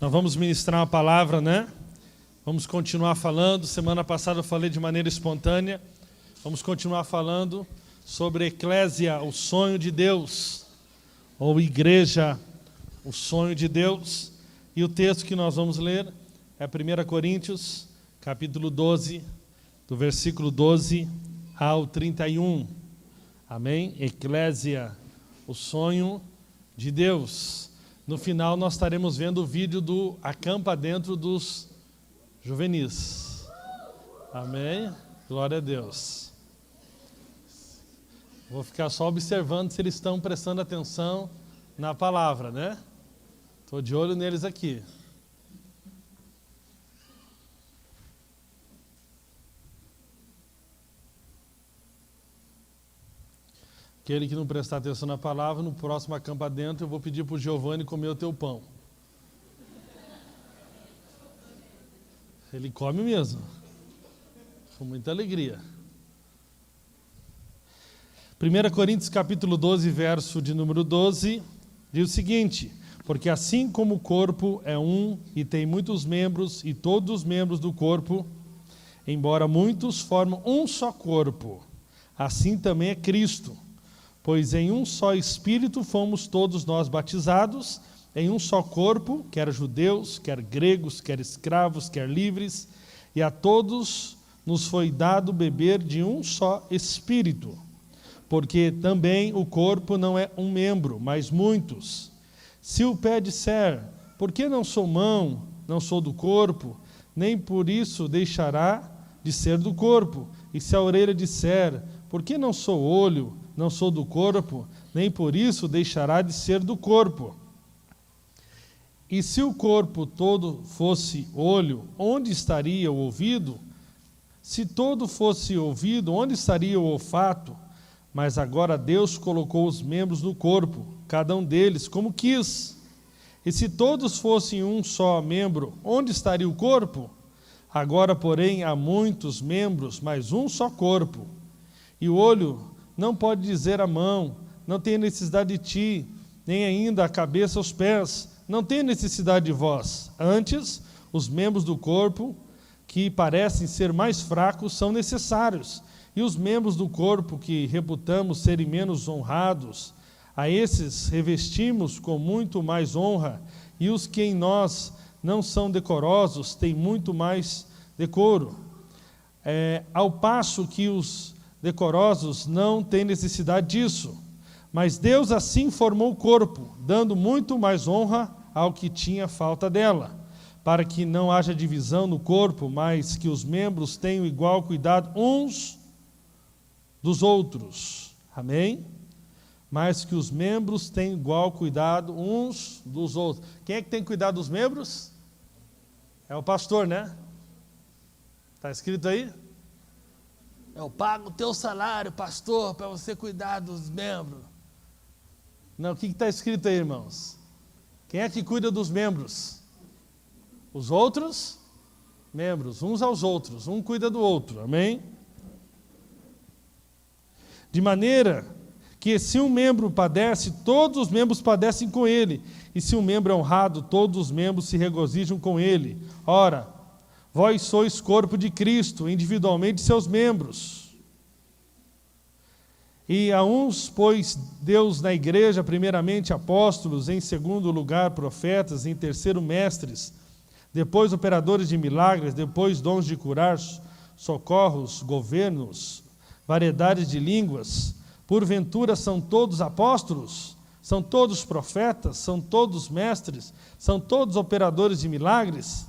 Nós vamos ministrar uma palavra, né? Vamos continuar falando. Semana passada eu falei de maneira espontânea. Vamos continuar falando sobre Eclésia, o sonho de Deus, ou igreja, o sonho de Deus. E o texto que nós vamos ler é 1 Coríntios, capítulo 12, do versículo 12 ao 31. Amém? Eclésia, o sonho de Deus. No final nós estaremos vendo o vídeo do Acampa Dentro dos Juvenis. Amém? Glória a Deus. Vou ficar só observando se eles estão prestando atenção na palavra, né? Estou de olho neles aqui. Aquele que não prestar atenção na palavra, no próximo Acampa Dentro, eu vou pedir para o Giovanni comer o teu pão. Ele come mesmo, com muita alegria. 1 Coríntios capítulo 12, verso de número 12, diz o seguinte: porque assim como o corpo é um e tem muitos membros, e todos os membros do corpo, embora muitos, formam um só corpo, assim também é Cristo. Pois em um só Espírito fomos todos nós batizados, em um só corpo, quer judeus, quer gregos, quer escravos, quer livres, e a todos nos foi dado beber de um só Espírito. Porque também o corpo não é um membro, mas muitos. Se o pé disser, por que não sou mão, não sou do corpo, nem por isso deixará de ser do corpo. E se a orelha disser, por que não sou olho, não sou do corpo, nem por isso deixará de ser do corpo. E se o corpo todo fosse olho, onde estaria o ouvido? Se todo fosse ouvido, onde estaria o olfato? Mas agora Deus colocou os membros no corpo, cada um deles como quis. E se todos fossem um só membro, onde estaria o corpo? Agora, porém, há muitos membros, mas um só corpo. E o olho não pode dizer à mão, não tenho necessidade de ti, nem ainda a cabeça aos pés, não tenho necessidade de vós. Antes, os membros do corpo, que parecem ser mais fracos, são necessários. E os membros do corpo que reputamos serem menos honrados, a esses revestimos com muito mais honra, e os que em nós não são decorosos têm muito mais decoro. Ao passo que os decorosos não têm necessidade disso, mas Deus assim formou o corpo, dando muito mais honra ao que tinha falta dela, para que não haja divisão no corpo, mas que os membros tenham igual cuidado uns dos outros. Amém? Mas que os membros tenham igual cuidado uns dos outros. Quem é que tem que cuidar dos membros? É o pastor, né? Está escrito aí? Eu pago o teu salário, pastor, para você cuidar dos membros. Não, o que está escrito aí, irmãos? Quem é que cuida dos membros? Os outros membros, uns aos outros, um cuida do outro, amém? De maneira que se um membro padece, todos os membros padecem com ele, e se um membro é honrado, todos os membros se regozijam com ele. Ora, vós sois corpo de Cristo, individualmente seus membros. E a uns pôs Deus na igreja, primeiramente apóstolos, em segundo lugar profetas, em terceiro mestres, depois operadores de milagres, depois dons de curar, socorros, governos, variedades de línguas. Porventura são todos apóstolos? São todos profetas? São todos mestres? São todos operadores de milagres?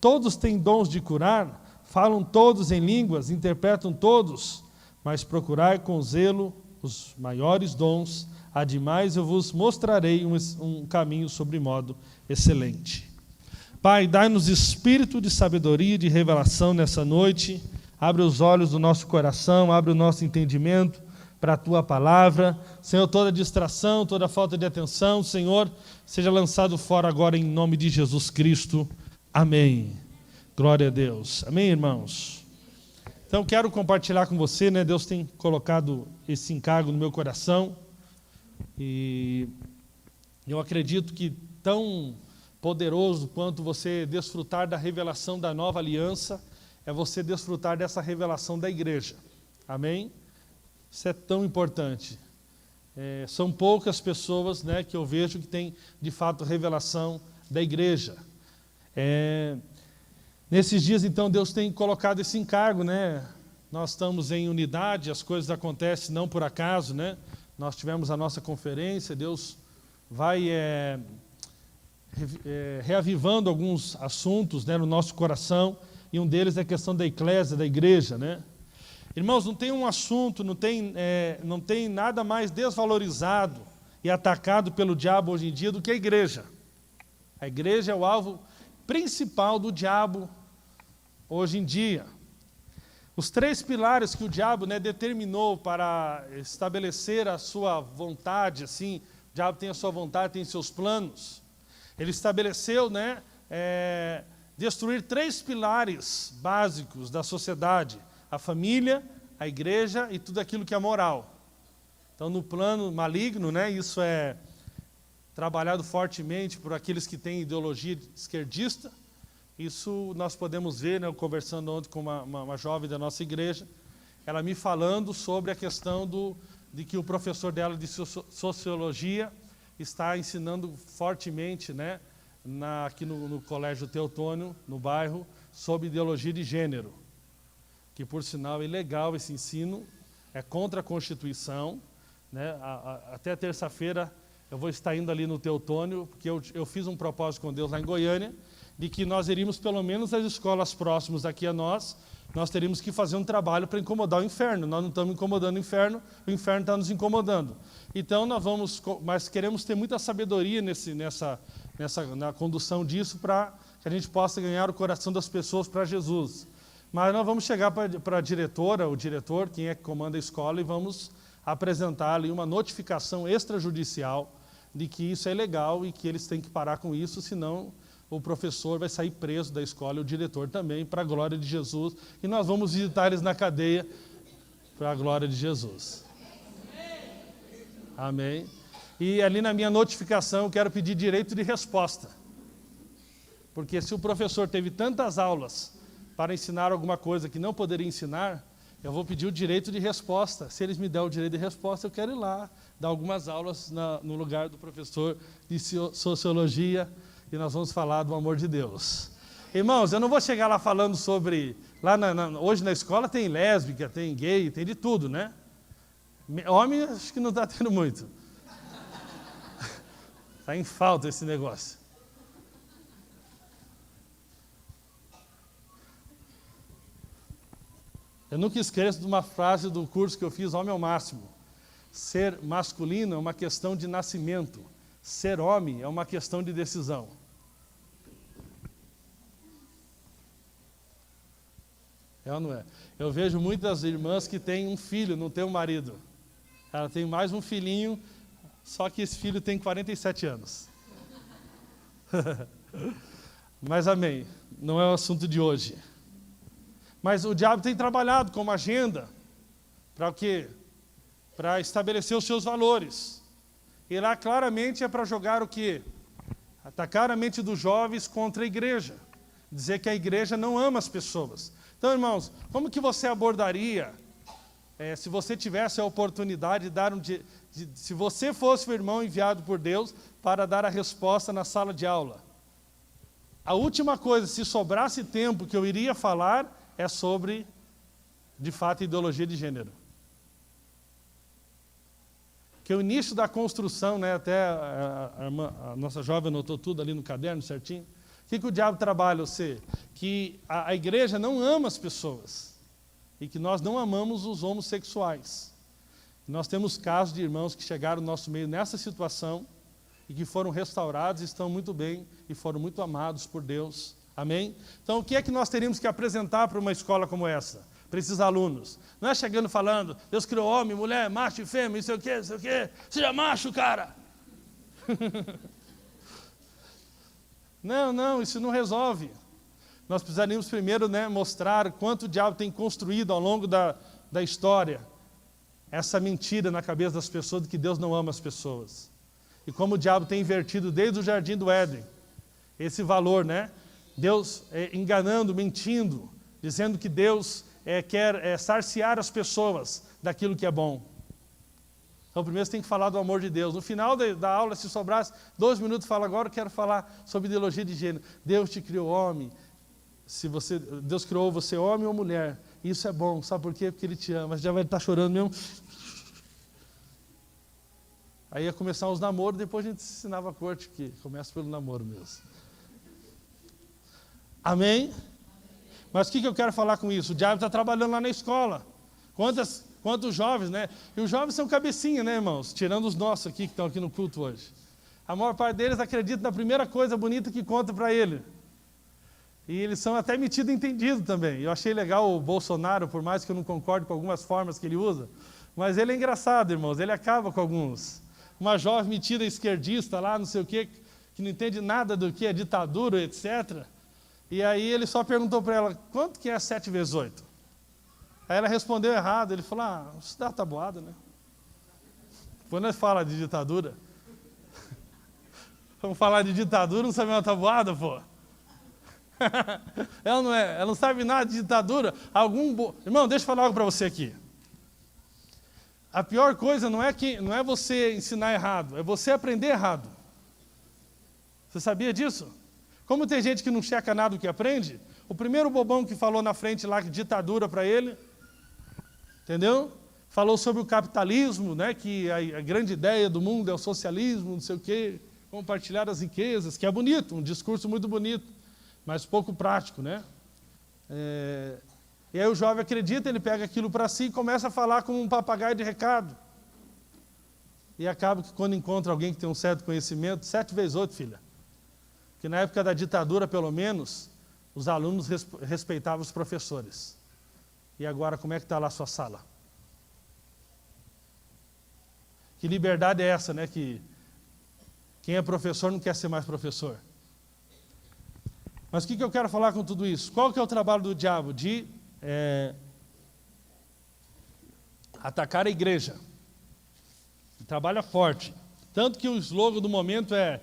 Todos têm dons de curar, falam todos em línguas, interpretam todos, mas procurai com zelo os maiores dons, ademais eu vos mostrarei um caminho sobre modo excelente. Pai, dai-nos espírito de sabedoria e de revelação nessa noite, abre os olhos do nosso coração, abre o nosso entendimento para a Tua palavra. Senhor, toda distração, toda falta de atenção, Senhor, seja lançado fora agora em nome de Jesus Cristo. Amém. Glória a Deus. Amém, irmãos? Então, quero compartilhar com você, né? Deus tem colocado esse encargo no meu coração e eu acredito que tão poderoso quanto você desfrutar da revelação da nova aliança, é você desfrutar dessa revelação da igreja. Amém? Isso é tão importante. São poucas pessoas, né, que eu vejo que têm, de fato, revelação da igreja. Nesses dias, então, Deus tem colocado esse encargo, né? Nós estamos em unidade, as coisas acontecem não por acaso, né? Nós tivemos a nossa conferência, Deus vai reavivando alguns assuntos, né, no nosso coração, e um deles é a questão da eclésia, da igreja, né? Irmãos, não tem um assunto, não tem nada mais desvalorizado e atacado pelo diabo hoje em dia do que a igreja. A igreja é o alvo principal do diabo hoje em dia. Os 3 pilares que o diabo, né, determinou para estabelecer a sua vontade, assim, o diabo tem a sua vontade, tem seus planos. Ele estabeleceu, né, destruir 3 pilares básicos da sociedade: a família, a igreja e tudo aquilo que é moral. Então, no plano maligno, né, isso é trabalhado fortemente por aqueles que têm ideologia esquerdista. Isso nós podemos ver, né, eu conversando ontem com uma jovem da nossa igreja, ela me falando sobre a questão de que o professor dela de sociologia está ensinando fortemente, né, aqui no Colégio Teotônio, no bairro, sobre ideologia de gênero. Que, por sinal, é ilegal esse ensino, é contra a Constituição, né? Até terça-feira eu vou estar indo ali no Teotônio, porque eu fiz um propósito com Deus lá em Goiânia, de que nós iríamos, pelo menos as escolas próximas aqui a nós teríamos que fazer um trabalho para incomodar o inferno. Nós não estamos incomodando o inferno está nos incomodando. Então, mas queremos ter muita sabedoria na condução disso, para que a gente possa ganhar o coração das pessoas para Jesus. Mas nós vamos chegar para a diretora, o diretor, quem é que comanda a escola, e vamos apresentar ali uma notificação extrajudicial de que isso é ilegal e que eles têm que parar com isso, senão o professor vai sair preso da escola e o diretor também, para a glória de Jesus. E nós vamos visitar eles na cadeia para a glória de Jesus. Amém. E ali na minha notificação eu quero pedir direito de resposta. Porque se o professor teve tantas aulas para ensinar alguma coisa que não poderia ensinar, eu vou pedir o direito de resposta. Se eles me derem o direito de resposta, eu quero ir lá, dar algumas aulas no lugar do professor de sociologia, e nós vamos falar do amor de Deus. Irmãos, eu não vou chegar lá falando sobre... hoje na escola tem lésbica, tem gay, tem de tudo, né? Homem, acho que não está tendo muito. Está em falta esse negócio. Eu nunca esqueço de uma frase do curso que eu fiz, Homem ao Máximo. Ser masculino é uma questão de nascimento. Ser homem é uma questão de decisão. É ou não é? Eu vejo muitas irmãs que têm um filho, não têm um marido. Ela tem mais um filhinho, só que esse filho tem 47 anos. Mas amém, não é o assunto de hoje. Mas o diabo tem trabalhado como agenda para o quê? Para estabelecer os seus valores. E lá claramente é para jogar o quê? Atacar a mente dos jovens contra a igreja. Dizer que a igreja não ama as pessoas. Então, irmãos, como que você abordaria, se você tivesse a oportunidade de dar se você fosse o irmão enviado por Deus para dar a resposta na sala de aula? A última coisa, se sobrasse tempo, que eu iria falar é sobre, de fato, ideologia de gênero. Que o início da construção, né, até a nossa jovem anotou tudo ali no caderno certinho. O que o diabo trabalha? Que a igreja não ama as pessoas e que nós não amamos os homossexuais. Nós temos casos de irmãos que chegaram no nosso meio nessa situação e que foram restaurados, estão muito bem e foram muito amados por Deus. Amém? Então, o que é que nós teríamos que apresentar para uma escola como essa, para esses alunos? Não é chegando falando, Deus criou homem, mulher, macho e fêmea, não sei o quê, seja macho, cara. Não, isso não resolve. Nós precisaríamos primeiro, né, mostrar quanto o diabo tem construído ao longo da história essa mentira na cabeça das pessoas de que Deus não ama as pessoas. E como o diabo tem invertido desde o Jardim do Éden. esse valor, né? Deus enganando, mentindo, dizendo que Deus quer sarciar as pessoas daquilo que é bom. Então, primeiro você tem que falar do amor de Deus. No final da aula, se sobrasse 2 minutos, fala agora, eu quero falar sobre ideologia de gênero. Deus te criou homem. Deus criou você homem ou mulher. Isso é bom. Sabe por quê? Porque Ele te ama. Mas já vai estar chorando mesmo. Aí ia começar os namoros, depois a gente ensinava a corte, que começa pelo namoro mesmo. Amém? Mas o que eu quero falar com isso? O diabo está trabalhando lá na escola. Quantos jovens, né? E os jovens são cabecinha, né, irmãos? Tirando os nossos aqui, que estão aqui no culto hoje. A maior parte deles acredita na primeira coisa bonita que conta para ele. E eles são até metido e entendido também. Eu achei legal o Bolsonaro, por mais que eu não concorde com algumas formas que ele usa, mas ele é engraçado, irmãos, ele acaba com alguns. Uma jovem metida esquerdista lá, não sei o quê, que não entende nada do que é ditadura, etc. E aí ele só perguntou para ela, quanto que é 7 vezes 8? Aí ela respondeu errado, ele falou, isso dá tabuada, né? Quando ele fala de ditadura, vamos falar de ditadura, não sabe uma tabuada, pô? Ela não é, ela não sabe nada de ditadura. Irmão, deixa eu falar algo para você aqui. A pior coisa não é você ensinar errado, é você aprender errado. Você sabia disso? Como tem gente que não checa nada do que aprende, o primeiro bobão que falou na frente lá, que ditadura para ele, entendeu? Falou sobre o capitalismo, né, que a grande ideia do mundo é o socialismo, não sei o quê, compartilhar as riquezas, que é bonito, um discurso muito bonito, mas pouco prático, né? E aí o jovem acredita, ele pega aquilo para si e começa a falar como um papagaio de recado. E acaba que quando encontra alguém que tem um certo conhecimento, 7 vezes 8, filha. Que na época da ditadura, pelo menos, os alunos respeitavam os professores. E agora, como é que está lá a sua sala? Que liberdade é essa, né? Que quem é professor não quer ser mais professor. Mas o que eu quero falar com tudo isso? Qual que é o trabalho do diabo? De atacar a igreja. Ele trabalha forte. Tanto que o slogan do momento é,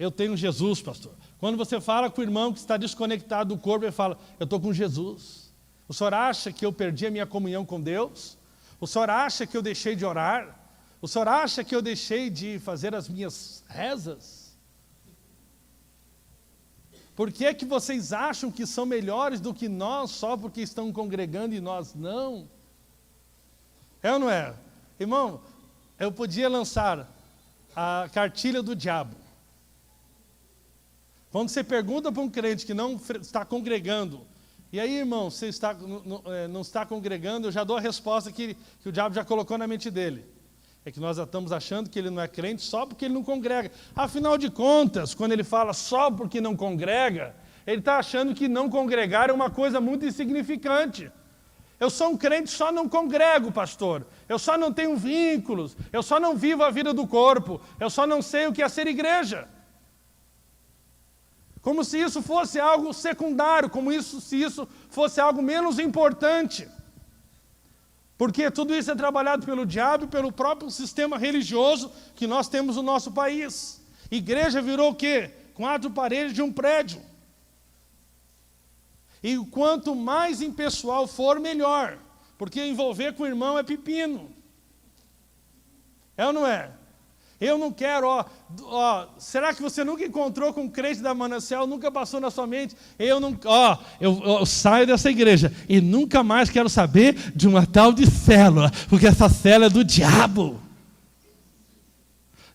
eu tenho Jesus, pastor. Quando você fala com o irmão que está desconectado do corpo, ele fala, eu estou com Jesus. O senhor acha que eu perdi a minha comunhão com Deus? O senhor acha que eu deixei de orar? O senhor acha que eu deixei de fazer as minhas rezas? Por que é que vocês acham que são melhores do que nós só porque estão congregando e nós não? É ou não é? Irmão, eu podia lançar a cartilha do diabo. Quando você pergunta para um crente que não está congregando, e aí, irmão, você não está congregando, eu já dou a resposta que o diabo já colocou na mente dele. É que nós já estamos achando que ele não é crente só porque ele não congrega. Afinal de contas, quando ele fala só porque não congrega, ele está achando que não congregar é uma coisa muito insignificante. Eu sou um crente, só não congrego, pastor. Eu só não tenho vínculos. Eu só não vivo a vida do corpo. Eu só não sei o que é ser igreja. Como se isso fosse algo secundário, se isso fosse algo menos importante. Porque tudo isso é trabalhado pelo diabo e pelo próprio sistema religioso que nós temos no nosso país. Igreja virou o quê? 4 paredes de um prédio. E quanto mais impessoal for, melhor. Porque envolver com o irmão é pepino. É ou não é? Eu não quero, será que você nunca encontrou com um crente da Manancial, nunca passou na sua mente? Eu saio dessa igreja e nunca mais quero saber de uma tal de célula, porque essa célula é do diabo.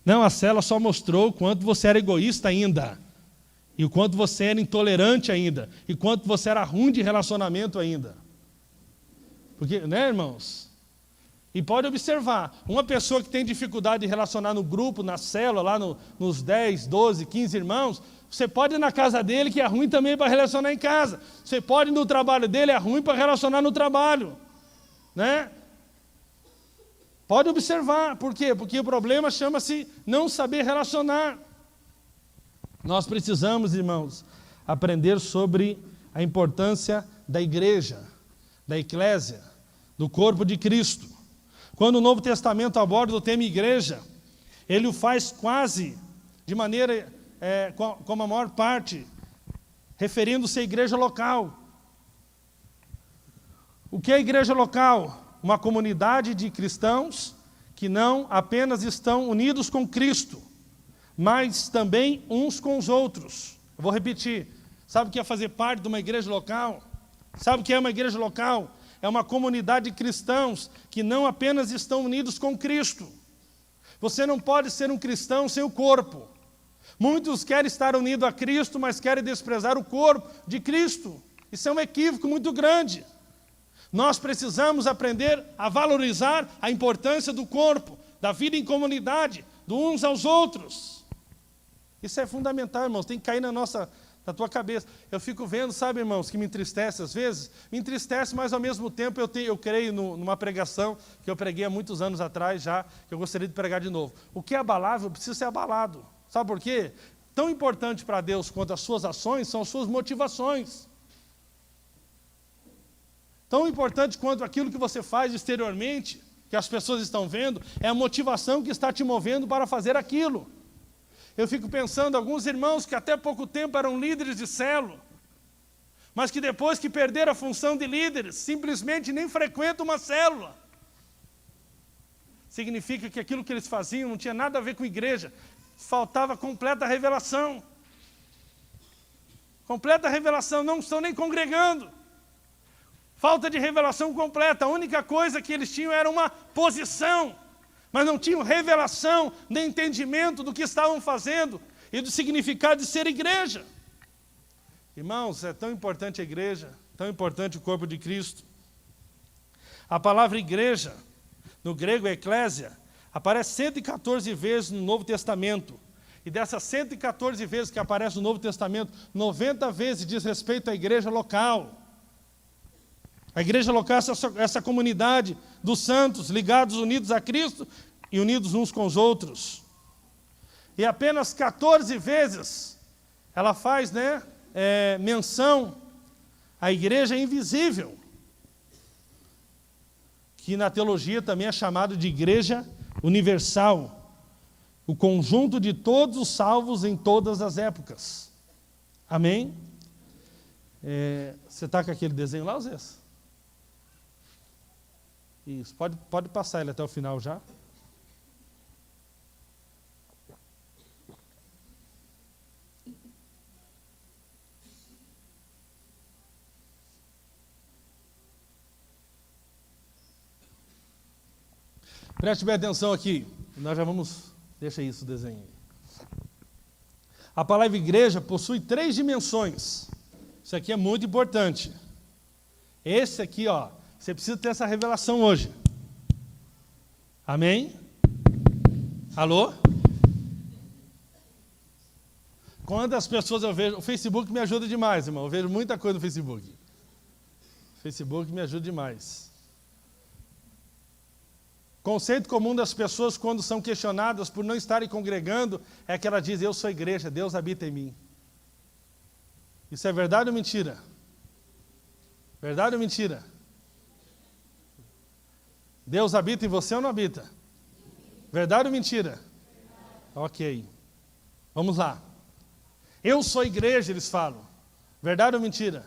Não, a célula só mostrou o quanto você era egoísta ainda, e o quanto você era intolerante ainda, e o quanto você era ruim de relacionamento ainda. Porque, né, irmãos? E pode observar, uma pessoa que tem dificuldade de relacionar no grupo, na célula, lá nos 10, 12, 15 irmãos, você pode ir na casa dele, que é ruim também para relacionar em casa. Você pode ir no trabalho dele, é ruim para relacionar no trabalho. Né? Pode observar, por quê? Porque o problema chama-se não saber relacionar. Nós precisamos, irmãos, aprender sobre a importância da igreja, da eclésia, do corpo de Cristo. Quando o Novo Testamento aborda o tema igreja, ele o faz quase de maneira como a maior parte, referindo-se à igreja local. O que é a igreja local? Uma comunidade de cristãos que não apenas estão unidos com Cristo, mas também uns com os outros. Eu vou repetir. Sabe o que é fazer parte de uma igreja local? Sabe o que é uma igreja local? É uma comunidade de cristãos que não apenas estão unidos com Cristo. Você não pode ser um cristão sem o corpo. Muitos querem estar unidos a Cristo, mas querem desprezar o corpo de Cristo. Isso é um equívoco muito grande. Nós precisamos aprender a valorizar a importância do corpo, da vida em comunidade, de uns aos outros. Isso é fundamental, irmãos, tem que cair na tua cabeça. Eu fico vendo, sabe, irmãos, que me entristece às vezes? Me entristece, mas ao mesmo tempo eu creio numa pregação que eu preguei há muitos anos atrás já, que eu gostaria de pregar de novo. O que é abalável precisa ser abalado. Sabe por quê? Tão importante para Deus quanto as suas ações são as suas motivações. Tão importante quanto aquilo que você faz exteriormente, que as pessoas estão vendo, é a motivação que está te movendo para fazer aquilo. Eu fico pensando, alguns irmãos que até pouco tempo eram líderes de célula, mas que depois que perderam a função de líderes, simplesmente nem frequentam uma célula. Significa que aquilo que eles faziam não tinha nada a ver com igreja, faltava completa revelação. Completa revelação, não estão nem congregando. Falta de revelação completa, a única coisa que eles tinham era uma posição, mas não tinham revelação, nem entendimento do que estavam fazendo e do significado de ser igreja. Irmãos, é tão importante a igreja, tão importante o corpo de Cristo. A palavra igreja, no grego eclésia, aparece 114 vezes no Novo Testamento. E dessas 114 vezes que aparece no Novo Testamento, 90 vezes diz respeito à igreja local. A igreja local é essa comunidade dos santos, ligados, unidos a Cristo e unidos uns com os outros. E apenas 14 vezes ela faz menção à igreja invisível, que na teologia também é chamado de igreja universal, o conjunto de todos os salvos em todas as épocas. Amém? Você está com aquele desenho lá, Zé? Isso, pode passar ele até o final já. Preste bem atenção aqui, nós já vamos, deixa isso o desenho. A palavra igreja possui 3 dimensões, isso aqui é muito importante. Esse aqui, você precisa ter essa revelação hoje. Amém? Alô? Quantas pessoas eu vejo? O Facebook me ajuda demais, irmão. Eu vejo muita coisa no Facebook. O Facebook me ajuda demais. Conceito comum das pessoas quando são questionadas por não estarem congregando é que ela diz, eu sou igreja, Deus habita em mim. Isso é verdade ou mentira? Verdade ou mentira? Deus habita em você ou não habita? Verdade ou mentira? Ok. Vamos lá. Eu sou igreja, eles falam. Verdade ou mentira?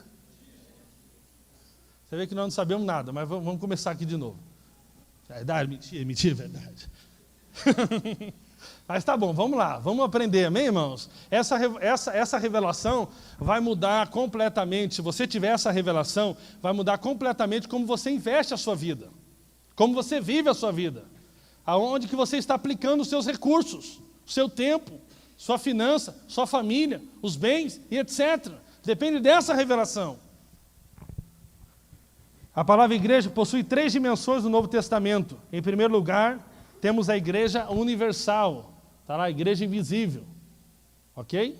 Você vê que nós não sabemos nada, mas vamos começar aqui de novo. Verdade, mentira, mentira, verdade. Mas tá bom, vamos lá, vamos aprender, amém, irmãos? Essa revelação vai mudar completamente, se você tiver essa revelação, vai mudar completamente como você investe a sua vida. Como você vive a sua vida, aonde que você está aplicando os seus recursos, o seu tempo, sua finança, sua família, os bens e etc. Depende dessa revelação. A palavra igreja possui 3 dimensões no Novo Testamento. Em primeiro lugar, temos a igreja universal, está lá, a igreja invisível, ok?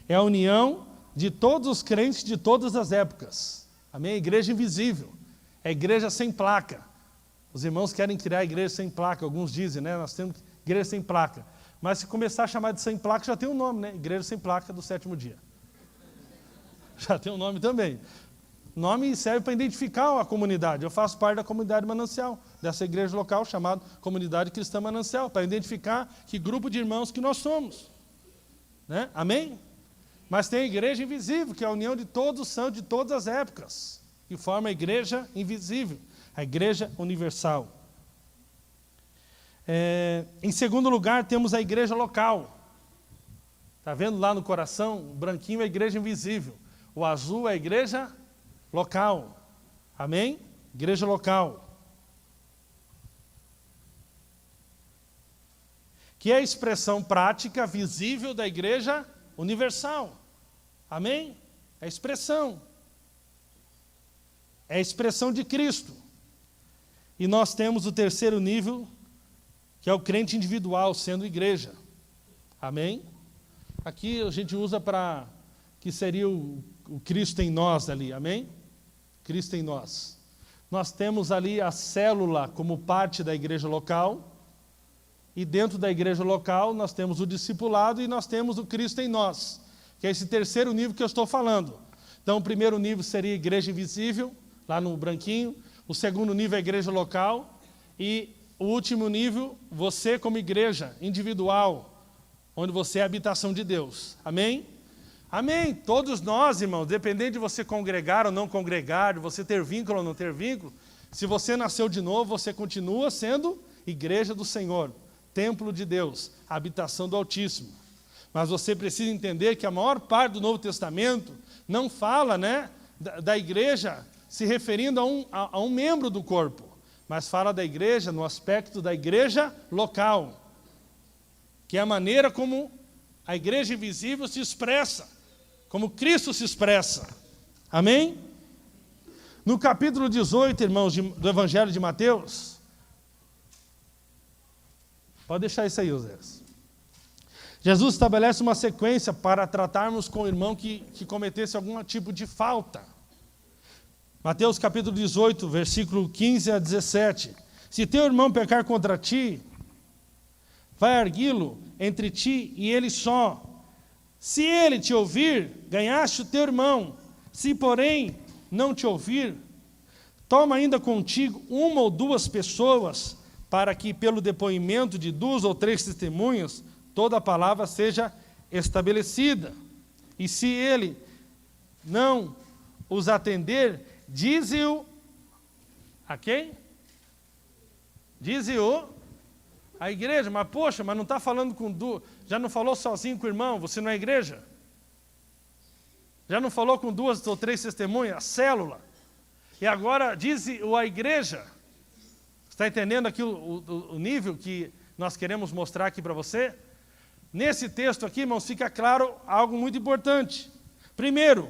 É a união de todos os crentes de todas as épocas, amém? A igreja invisível. É a igreja sem placa. Os irmãos querem criar a igreja sem placa, alguns dizem, nós temos igreja sem placa. Mas se começar a chamar de sem placa, já tem um nome, Igreja sem placa do 7º dia. Já tem um nome também. Nome serve para identificar a comunidade. Eu faço parte da comunidade Manancial, dessa igreja local chamada Comunidade Cristã Manancial, para identificar que grupo de irmãos que nós somos. Né? Amém? Mas tem a igreja invisível, que é a união de todos os santos de todas as épocas, que forma a igreja invisível, a igreja universal. Em segundo lugar, temos a igreja local. Está vendo lá no coração? O branquinho é a igreja invisível. O azul é a igreja local. Amém? Igreja local. Que é a expressão prática, visível da igreja universal. Amém? É a expressão. É a expressão de Cristo. E nós temos o terceiro nível, que é o crente individual, sendo igreja. Amém? Aqui a gente usa para que seria o Cristo em nós ali, amém? Cristo em nós. Nós temos ali a célula como parte da igreja local, e dentro da igreja local nós temos o discipulado e nós temos o Cristo em nós, que é esse terceiro nível que eu estou falando. Então o primeiro nível seria a igreja invisível, lá no branquinho, o segundo nível é a igreja local, e o último nível, você como igreja individual, onde você é a habitação de Deus. Amém? Amém. Todos nós, irmãos, dependendo de você congregar ou não congregar, de você ter vínculo ou não ter vínculo, se você nasceu de novo, você continua sendo igreja do Senhor, templo de Deus, habitação do Altíssimo. Mas você precisa entender que a maior parte do Novo Testamento não fala, né, da igreja se referindo a um membro do corpo, mas fala da igreja no aspecto da igreja local, que é a maneira como a igreja invisível se expressa, como Cristo se expressa. Amém? No capítulo 18, irmãos, do Evangelho de Mateus, pode deixar isso aí, José. Jesus estabelece uma sequência para tratarmos com o irmão que cometesse algum tipo de falta. Mateus capítulo 18, versículo 15 a 17. Se teu irmão pecar contra ti, vai arguí-lo entre ti e ele só. Se ele te ouvir, ganhaste o teu irmão. Se, porém, não te ouvir, toma ainda contigo uma ou duas pessoas, para que, pelo depoimento de 2 ou 3 testemunhas, toda a palavra seja estabelecida. E se ele não os atender, dize-o a quem? Dize-o a igreja. Mas poxa, mas não está falando com duas, já não falou sozinho com o irmão, você não é igreja? Já não falou com 2 ou 3 testemunhas, a célula? E agora dize-o a igreja. Está entendendo aqui o nível que nós queremos mostrar aqui para você? Nesse texto aqui, irmãos, fica claro algo muito importante. Primeiro,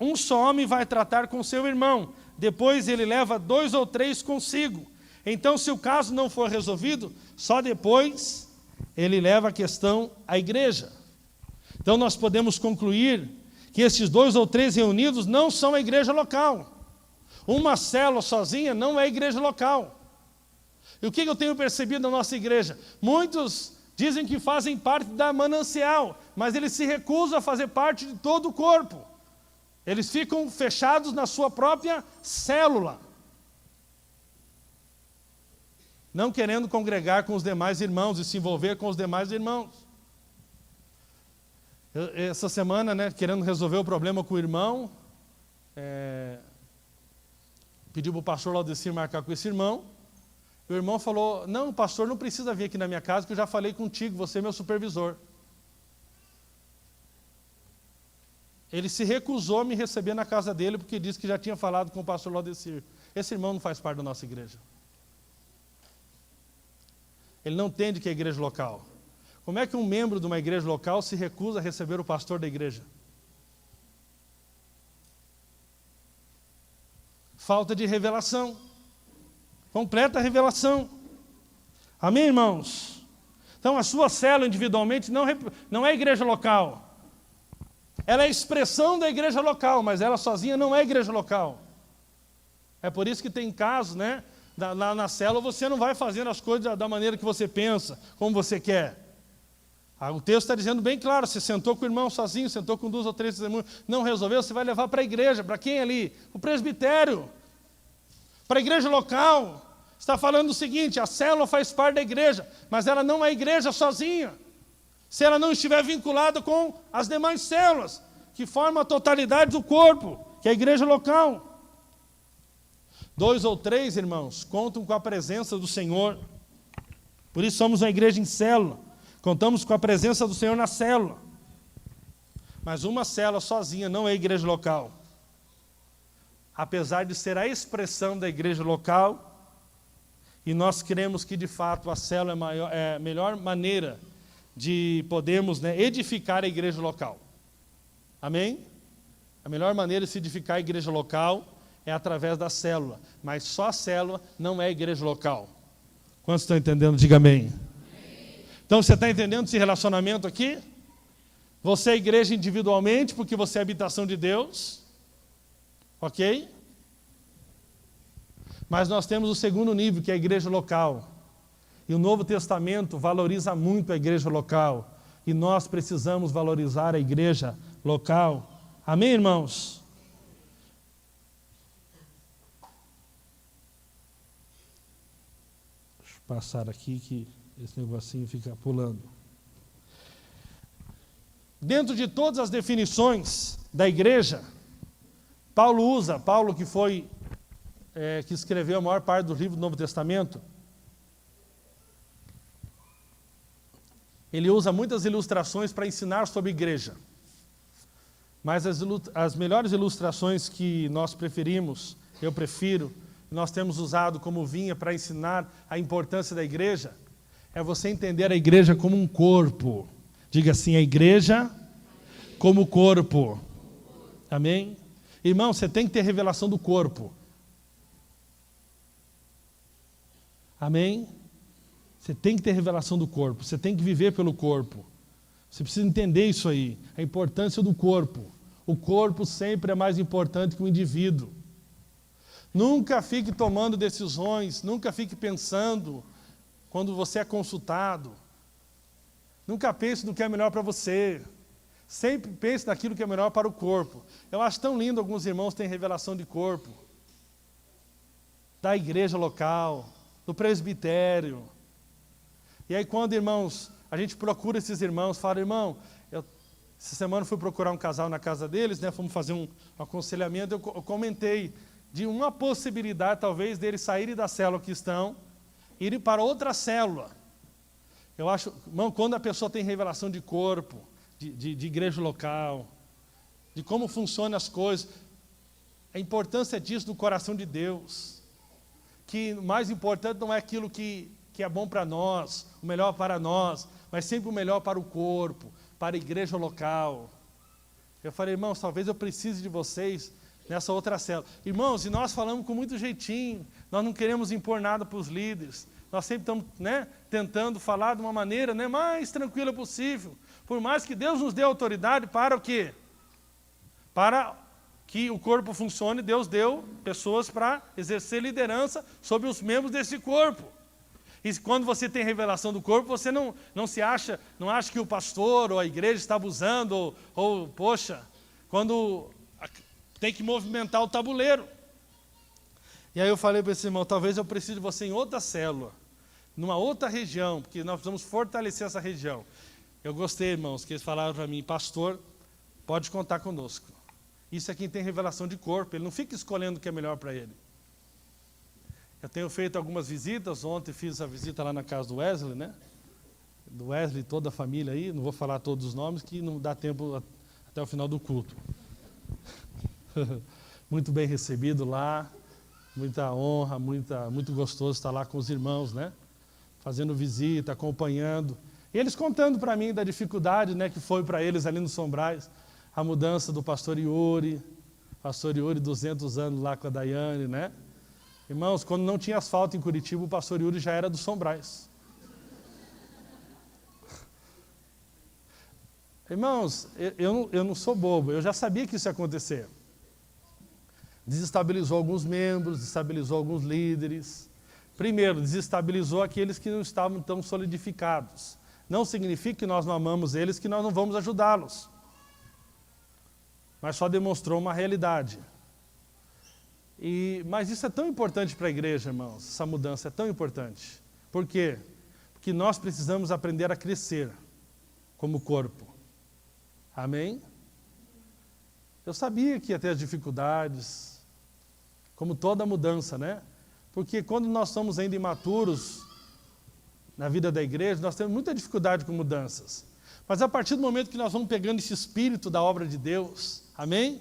um só homem vai tratar com seu irmão, depois ele leva 2 ou 3 consigo. Então, se o caso não for resolvido, só depois ele leva a questão à igreja. Então, nós podemos concluir que esses 2 ou 3 reunidos não são a igreja local. Uma célula sozinha não é a igreja local. E o que eu tenho percebido na nossa igreja? Muitos dizem que fazem parte da Manancial, mas eles se recusam a fazer parte de todo o corpo. Eles ficam fechados na sua própria célula, não querendo congregar com os demais irmãos e se envolver com os demais irmãos. Essa semana, né, querendo resolver o problema com o irmão, pediu para o pastor Laudecir marcar com esse irmão. O irmão falou, não, pastor, não precisa vir aqui na minha casa, que eu já falei contigo, você é meu supervisor. Ele se recusou a me receber na casa dele, porque disse que já tinha falado com o pastor Laudecir. Esse irmão não faz parte da nossa igreja. Ele não entende que é igreja local. Como é que um membro de uma igreja local se recusa a receber o pastor da igreja? Falta de revelação. Completa revelação. Amém, irmãos? Então, a sua célula individualmente não é igreja local. Ela é a expressão da igreja local, mas ela sozinha não é igreja local. É por isso que tem casos, né? Na célula você não vai fazendo as coisas da maneira que você pensa, como você quer. O texto está dizendo bem claro, você sentou com o irmão sozinho, sentou com 2 ou 3 testemunhos, não resolveu, você vai levar para a igreja. Para quem ali? O presbitério. Para a igreja local. Está falando o seguinte, a célula faz parte da igreja, mas ela não é igreja sozinha. Se ela não estiver vinculada com as demais células, que formam a totalidade do corpo, que é a igreja local. 2 ou 3, irmãos, contam com a presença do Senhor. Por isso somos uma igreja em célula. Contamos com a presença do Senhor na célula. Mas uma célula sozinha não é igreja local. Apesar de ser a expressão da igreja local, e nós cremos que de fato a célula é a melhor maneira de podermos, edificar a igreja local. Amém? A melhor maneira de se edificar a igreja local é através da célula. Mas só a célula não é igreja local. Quantos estão entendendo? Diga amém. Então você está entendendo esse relacionamento aqui? Você é igreja individualmente, porque você é habitação de Deus. Ok? Mas nós temos o segundo nível, que é a igreja local. E o Novo Testamento valoriza muito a igreja local. E nós precisamos valorizar a igreja local. Amém, irmãos? Deixa eu passar aqui que esse negocinho fica pulando. Dentro de todas as definições da igreja, Paulo que foi, que escreveu a maior parte dos livros do Novo Testamento, ele usa muitas ilustrações para ensinar sobre igreja. Mas as melhores ilustrações que nós preferimos, eu prefiro, nós temos usado como vinha para ensinar a importância da igreja, é você entender a igreja como um corpo. Diga assim, a igreja como corpo. Amém? Irmão, você tem que ter revelação do corpo. Amém? Você tem que ter revelação do corpo. Você tem que viver pelo corpo. Você precisa entender isso aí. A importância do corpo. O corpo sempre é mais importante que o indivíduo. Nunca fique tomando decisões. Nunca fique pensando quando você é consultado. Nunca pense no que é melhor para você. Sempre pense naquilo que é melhor para o corpo. Eu acho tão lindo alguns irmãos terem revelação de corpo. Da igreja local, do presbitério. E aí quando, irmãos, a gente procura esses irmãos, fala, irmão, essa semana fui procurar um casal na casa deles, fomos fazer um aconselhamento, eu comentei de uma possibilidade, talvez, deles saírem da célula que estão, irem para outra célula. Eu acho, irmão, quando a pessoa tem revelação de corpo, de igreja local, de como funcionam as coisas, a importância disso no coração de Deus, que o mais importante não é aquilo que é bom para nós, o melhor para nós, mas sempre o melhor para o corpo, para a igreja local. Eu falei, irmãos, talvez eu precise de vocês nessa outra célula. Irmãos, e nós falamos com muito jeitinho, nós não queremos impor nada para os líderes, nós sempre estamos tentando falar de uma maneira mais tranquila possível, por mais que Deus nos dê autoridade para o quê? Para que o corpo funcione, Deus deu pessoas para exercer liderança sobre os membros desse corpo. E quando você tem revelação do corpo, você não acha que o pastor ou a igreja está abusando, ou poxa, quando tem que movimentar o tabuleiro. E aí eu falei para esse irmão, talvez eu precise de você em outra célula, numa outra região, porque nós precisamos fortalecer essa região. Eu gostei, irmãos, que eles falaram para mim, pastor, pode contar conosco. Isso é quem tem revelação de corpo, ele não fica escolhendo o que é melhor para ele. Eu tenho feito algumas visitas, ontem fiz a visita lá na casa do Wesley, Do Wesley, toda a família aí, não vou falar todos os nomes, que não dá tempo até o final do culto. Muito bem recebido lá, muita honra, muito gostoso estar lá com os irmãos, Fazendo visita, acompanhando. E eles contando para mim da dificuldade, que foi para eles ali no Sombrais, a mudança do pastor Yuri, 200 anos lá com a Daiane, Irmãos, quando não tinha asfalto em Curitiba, o pastor Yuri já era do Sombrais. Irmãos, eu não sou bobo, eu já sabia que isso ia acontecer. Desestabilizou alguns membros, desestabilizou alguns líderes. Primeiro, desestabilizou aqueles que não estavam tão solidificados. não significa que nós não amamos eles, que nós não vamos ajudá-los. Mas só demonstrou uma realidade. Mas isso é tão importante para a igreja, irmãos, essa mudança é tão importante. Por quê? Porque nós precisamos aprender a crescer como corpo. Amém? Eu sabia que ia ter as dificuldades, como toda mudança, né? Porque quando nós somos ainda imaturos na vida da igreja, nós temos muita dificuldade com mudanças. Mas a partir do momento que nós vamos pegando esse espírito da obra de Deus, amém?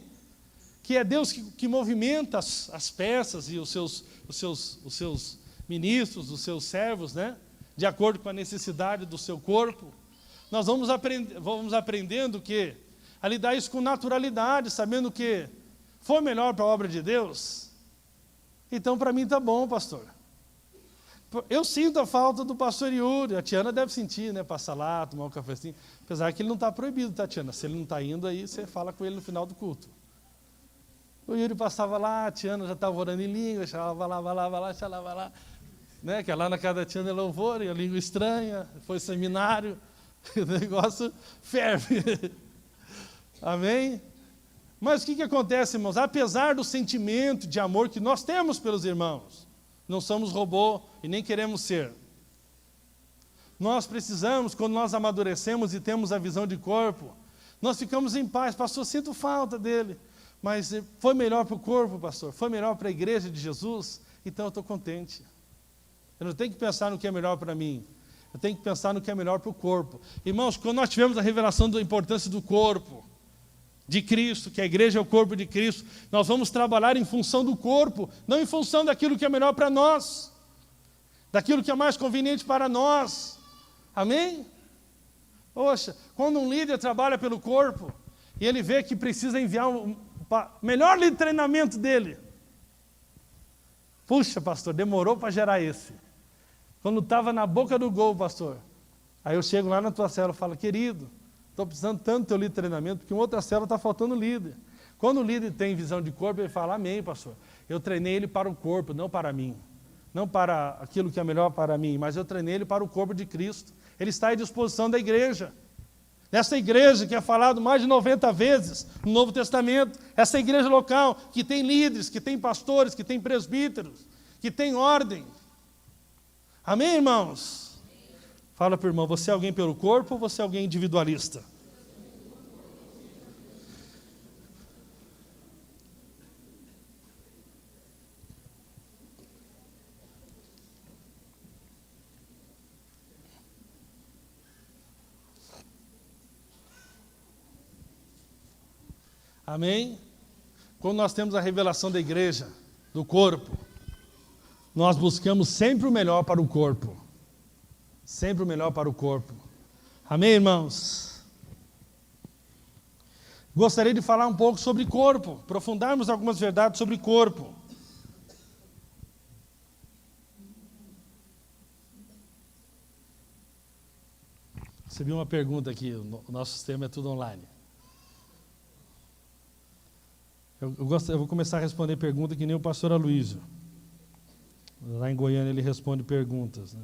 Que é Deus que movimenta as peças e os seus ministros, os seus servos, né? De acordo com a necessidade do seu corpo. Nós vamos aprendendo que a lidar isso com naturalidade, sabendo que foi melhor para a obra de Deus. Então, para mim está bom, pastor. Eu sinto a falta do pastor Yuri, a Tiana deve sentir, né? Passar lá, tomar um cafezinho. Apesar que ele não está proibido, tá, Tiana? Se ele não está indo, aí você fala com ele no final do culto. O Yuri passava lá, a Tiana já estava orando em língua, xalava lá, né? Que é lá na casa da Tiana é louvor, e a língua estranha, foi seminário, o negócio ferve. Amém? Mas o que acontece, irmãos? Apesar do sentimento de amor que nós temos pelos irmãos, não somos robô e nem queremos ser. Nós precisamos, quando nós amadurecemos e temos a visão de corpo, nós ficamos em paz. Pastor, sinto falta dele. Mas foi melhor para o corpo, pastor? Foi melhor para a igreja de Jesus? Então eu estou contente. Eu não tenho que pensar no que é melhor para mim. Eu tenho que pensar no que é melhor para o corpo. Irmãos, quando nós tivemos a revelação da importância do corpo de Cristo, que a igreja é o corpo de Cristo, nós vamos trabalhar em função do corpo, não em função daquilo que é melhor para nós, daquilo que é mais conveniente para nós. Amém? Poxa, quando um líder trabalha pelo corpo, e ele vê que precisa enviar o melhor líder de treinamento dele. Puxa, pastor, demorou para gerar esse. Quando estava na boca do gol, pastor, aí eu chego lá na tua célula e falo, querido, estou precisando tanto do teu líder de treinamento, porque em outra célula está faltando líder. Quando o líder tem visão de corpo, ele fala, amém, pastor. Eu treinei ele para o corpo, não para mim. Não para aquilo que é melhor para mim, mas eu treinei ele para o corpo de Cristo. Ele está à disposição da igreja. Nessa igreja que é falado mais de 90 vezes no Novo Testamento, essa igreja local que tem líderes, que tem pastores, que tem presbíteros, que tem ordem. Amém, irmãos? Fala para o irmão, você é alguém pelo corpo ou você é alguém individualista? Amém? Quando nós temos a revelação da igreja, do corpo, nós buscamos sempre o melhor para o corpo. Sempre o melhor para o corpo. Amém, irmãos? Gostaria de falar um pouco sobre corpo, aprofundarmos algumas verdades sobre corpo. Recebi uma pergunta aqui, o nosso sistema é tudo online. Eu vou começar a responder pergunta que nem o pastor Aloysio. Lá em Goiânia ele responde perguntas, né?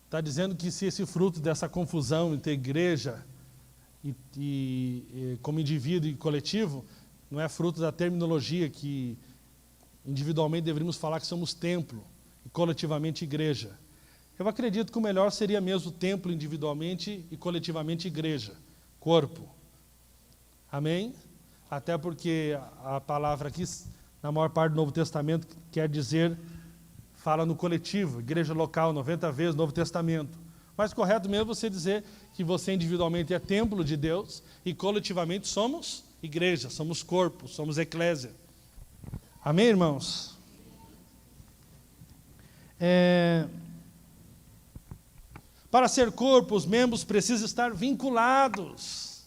Está dizendo que se esse fruto dessa confusão entre igreja e como indivíduo e coletivo, não é fruto da terminologia que individualmente deveríamos falar que somos templo e coletivamente igreja. Eu acredito que o melhor seria mesmo templo individualmente e coletivamente igreja, corpo. Amém? Até porque a palavra aqui, na maior parte do Novo Testamento, quer dizer, fala no coletivo, igreja local, 90 vezes, Novo Testamento. Mas correto mesmo você dizer que você individualmente é templo de Deus e coletivamente somos igreja, somos corpo, somos eclésia. Amém, irmãos? Para ser corpo, os membros precisam estar vinculados.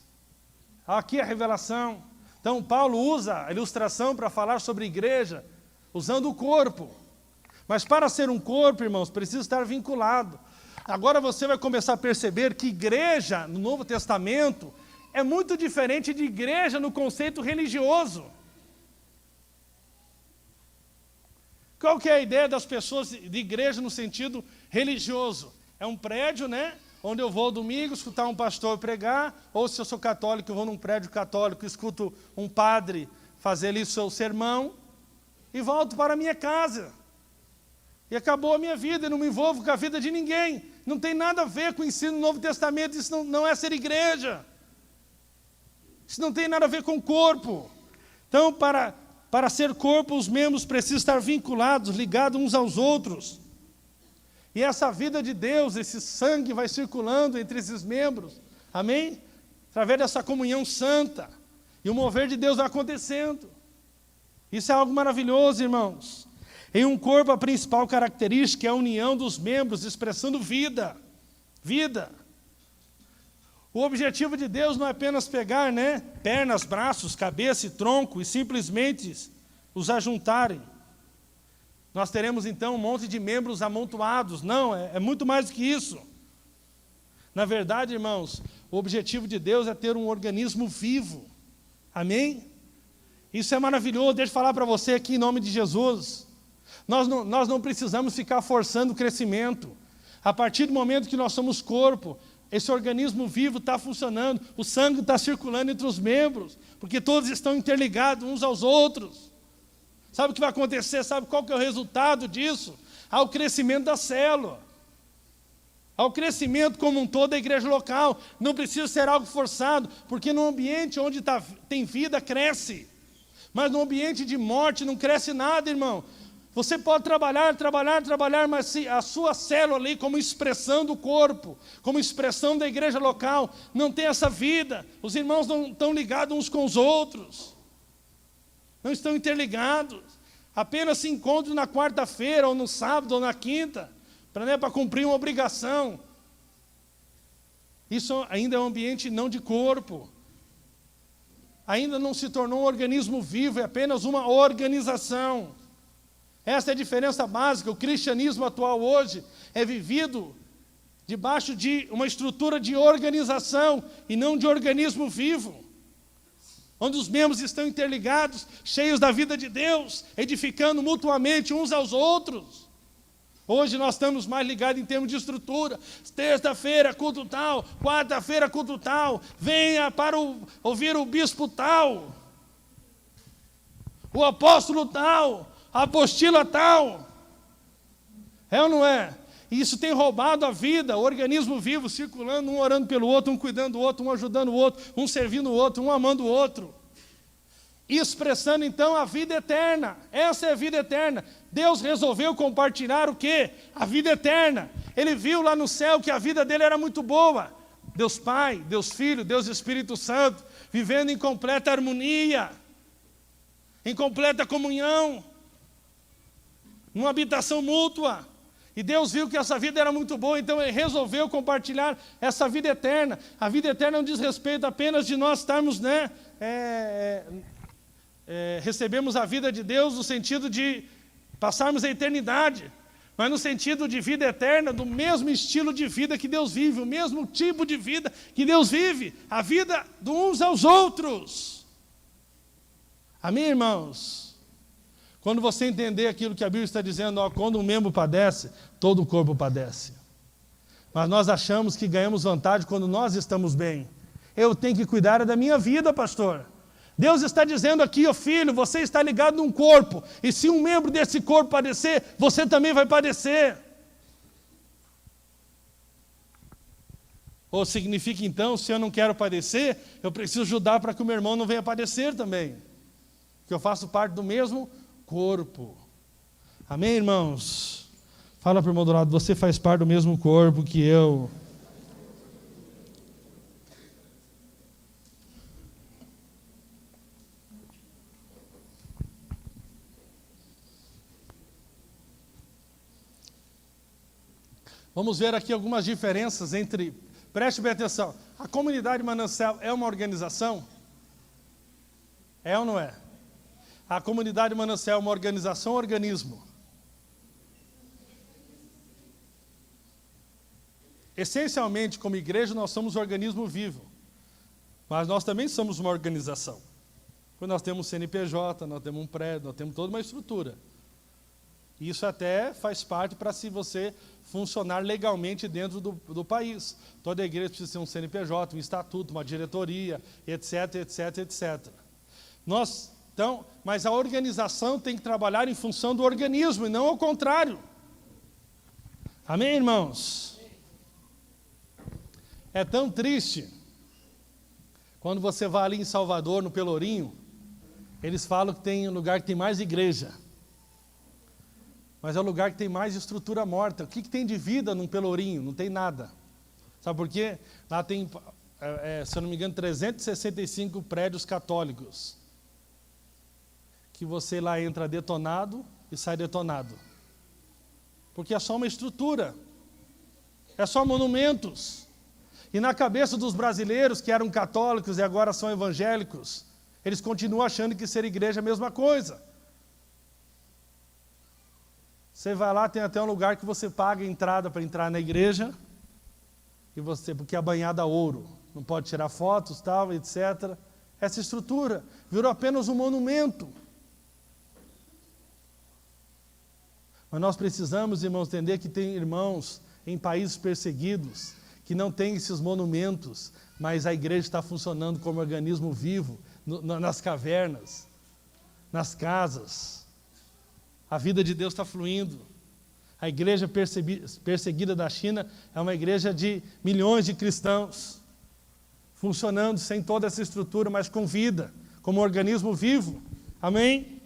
Aqui a revelação. Então, Paulo usa a ilustração para falar sobre igreja, usando o corpo. Mas para ser um corpo, irmãos, precisa estar vinculado. Agora você vai começar a perceber que igreja, no Novo Testamento, é muito diferente de igreja no conceito religioso. Qual que é a ideia das pessoas de igreja no sentido religioso? É um prédio, né? Onde eu vou domingo escutar um pastor pregar, ou se eu sou católico, eu vou num prédio católico, escuto um padre fazer ali o seu sermão, e volto para a minha casa. E acabou a minha vida, eu não me envolvo com a vida de ninguém. Não tem nada a ver com o ensino do Novo Testamento, isso não é ser igreja. Isso não tem nada a ver com o corpo. Então, para ser corpo, os membros precisam estar vinculados, ligados uns aos outros. E essa vida de Deus, esse sangue vai circulando entre esses membros. Amém? Através dessa comunhão santa. E o mover de Deus vai acontecendo. Isso é algo maravilhoso, irmãos. Em um corpo, a principal característica é a união dos membros, expressando vida. Vida. O objetivo de Deus não é apenas pegar, né, pernas, braços, cabeça e tronco e simplesmente os ajuntarem. Nós teremos então um monte de membros amontoados. Não, é muito mais do que isso. Na verdade, irmãos, o objetivo de Deus é ter um organismo vivo. Amém? Isso é maravilhoso. Deixa eu falar para você aqui em nome de Jesus. Nós não precisamos ficar forçando o crescimento. A partir do momento que nós somos corpo, esse organismo vivo está funcionando, o sangue está circulando entre os membros, porque todos estão interligados uns aos outros. Sabe o que vai acontecer? Sabe qual que é o resultado disso? Ao crescimento da célula. Ao crescimento como um todo da igreja local. Não precisa ser algo forçado, porque no ambiente onde tem vida, cresce. Mas no ambiente de morte não cresce nada, irmão. Você pode trabalhar, mas se a sua célula ali, como expressão do corpo, como expressão da igreja local, não tem essa vida, os irmãos não estão ligados uns com os outros, não estão interligados, apenas se encontram na quarta-feira, ou no sábado, ou na quinta, para cumprir uma obrigação. Isso ainda é um ambiente não de corpo, ainda não se tornou um organismo vivo, é apenas uma organização. Essa é a diferença básica. O cristianismo atual hoje é vivido debaixo de uma estrutura de organização e não de organismo vivo, onde os membros estão interligados, cheios da vida de Deus, edificando mutuamente uns aos outros. Hoje nós estamos mais ligados em termos de estrutura. Terça-feira, culto tal. Quarta-feira, culto tal. Venha para ouvir o bispo tal, o apóstolo tal, a apostila tal. É ou não é? E isso tem roubado a vida, o organismo vivo, circulando, um orando pelo outro, um cuidando do outro, um ajudando o outro, um servindo o outro, um amando o outro. Expressando então a vida eterna. Essa é a vida eterna. Deus resolveu compartilhar o quê? A vida eterna. Ele viu lá no céu que a vida dele era muito boa. Deus Pai, Deus Filho, Deus Espírito Santo, vivendo em completa harmonia, em completa comunhão, numa habitação mútua. E Deus viu que essa vida era muito boa, então Ele resolveu compartilhar essa vida eterna. A vida eterna não diz respeito apenas de nós estarmos, recebemos a vida de Deus no sentido de passarmos a eternidade, mas no sentido de vida eterna, do mesmo estilo de vida que Deus vive, o mesmo tipo de vida que Deus vive, a vida de uns aos outros. Amém, irmãos? Quando você entender aquilo que a Bíblia está dizendo, quando um membro padece, todo o corpo padece. Mas nós achamos que ganhamos vantagem quando nós estamos bem. Eu tenho que cuidar da minha vida, pastor. Deus está dizendo aqui, filho, você está ligado num corpo, e se um membro desse corpo padecer, você também vai padecer. Ou significa então, se eu não quero padecer, eu preciso ajudar para que o meu irmão não venha padecer também. Que eu faço parte do mesmo corpo. Amém, irmãos? Fala para o irmão do lado, você faz parte do mesmo corpo que eu. Vamos ver aqui algumas diferenças entre, preste bem atenção, a comunidade Manancial é uma organização? É ou não é? A comunidade Manancial é uma organização ou organismo? Essencialmente, como igreja, nós somos um organismo vivo, mas nós também somos uma organização. Quando nós temos CNPJ, nós temos um prédio, nós temos toda uma estrutura. Isso até faz parte para se você funcionar legalmente dentro do país. Toda igreja precisa ter um CNPJ, um estatuto, uma diretoria, etc, etc, etc. Então, mas a organização tem que trabalhar em função do organismo e não ao contrário. Amém, irmãos? É tão triste quando você vai ali em Salvador, no Pelourinho, eles falam que tem um lugar que tem mais igreja, mas é o lugar que tem mais estrutura morta. O que tem de vida num Pelourinho? Não tem nada. Sabe por quê? Lá tem, se eu não me engano, 365 prédios católicos, que você lá entra detonado e sai detonado. Porque é só uma estrutura, é só monumentos. E na cabeça dos brasileiros que eram católicos e agora são evangélicos, eles continuam achando que ser igreja é a mesma coisa. Você vai lá, tem até um lugar que você paga a entrada para entrar na igreja, porque é banhada a ouro, não pode tirar fotos, tal, etc. Essa estrutura virou apenas um monumento. Mas nós precisamos, irmãos, entender que tem irmãos em países perseguidos que não têm esses monumentos, mas a igreja está funcionando como organismo vivo, nas cavernas, nas casas. A vida de Deus está fluindo. A igreja perseguida da China é uma igreja de milhões de cristãos, funcionando sem toda essa estrutura, mas com vida, como um organismo vivo. Amém?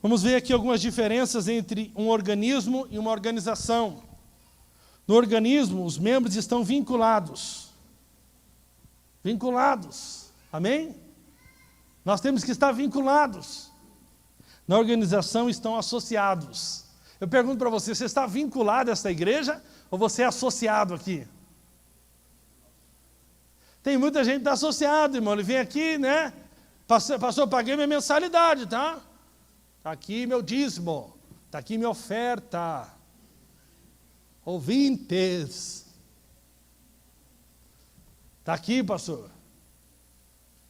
Vamos ver aqui algumas diferenças entre um organismo e uma organização. No organismo, os membros estão vinculados. Vinculados. Amém? Nós temos que estar vinculados. Na organização estão associados. Eu pergunto para você, você está vinculado a essa igreja ou você é associado aqui? Tem muita gente que está associado, irmão. Ele vem aqui, né? Pastor, paguei minha mensalidade, tá? Está aqui meu dízimo. Está aqui minha oferta. Ouvintes. Está aqui, pastor.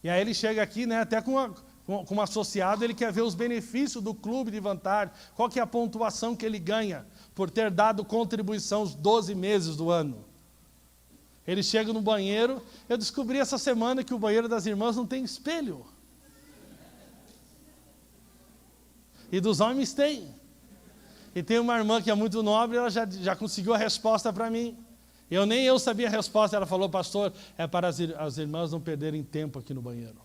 E aí ele chega aqui, né? Até como associado, ele quer ver os benefícios do clube de vantagem. Qual que é a pontuação que ele ganha por ter dado contribuição os 12 meses do ano? Ele chega no banheiro. Eu descobri essa semana que o banheiro das irmãs não tem espelho. E dos homens tem. E tem uma irmã que é muito nobre, ela já conseguiu a resposta para mim. Nem eu sabia a resposta. Ela falou, pastor, é para as irmãs não perderem tempo aqui no banheiro.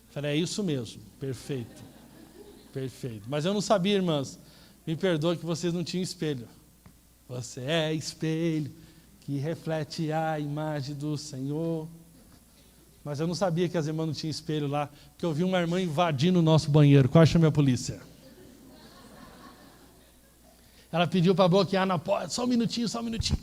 Eu falei, é isso mesmo, perfeito, perfeito. Mas eu não sabia, irmãs, me perdoe que vocês não tinham espelho. Você é espelho que reflete a imagem do Senhor. Mas eu não sabia que as irmãs não tinham espelho lá, porque eu vi uma irmã invadindo o nosso banheiro. Quase chamei a polícia. Ela pediu para bloquear na porta, só um minutinho, só um minutinho.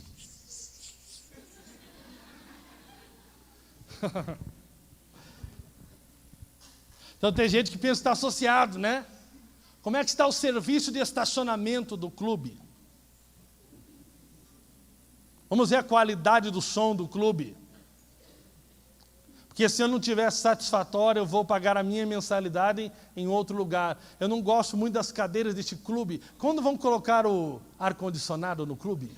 Então tem gente que pensa que está associado, né? Como é que está o serviço de estacionamento do clube? Vamos ver a qualidade do som do clube. Porque se eu não tiver satisfatório, eu vou pagar a minha mensalidade em outro lugar. Eu não gosto muito das cadeiras deste clube. Quando vão colocar o ar-condicionado no clube?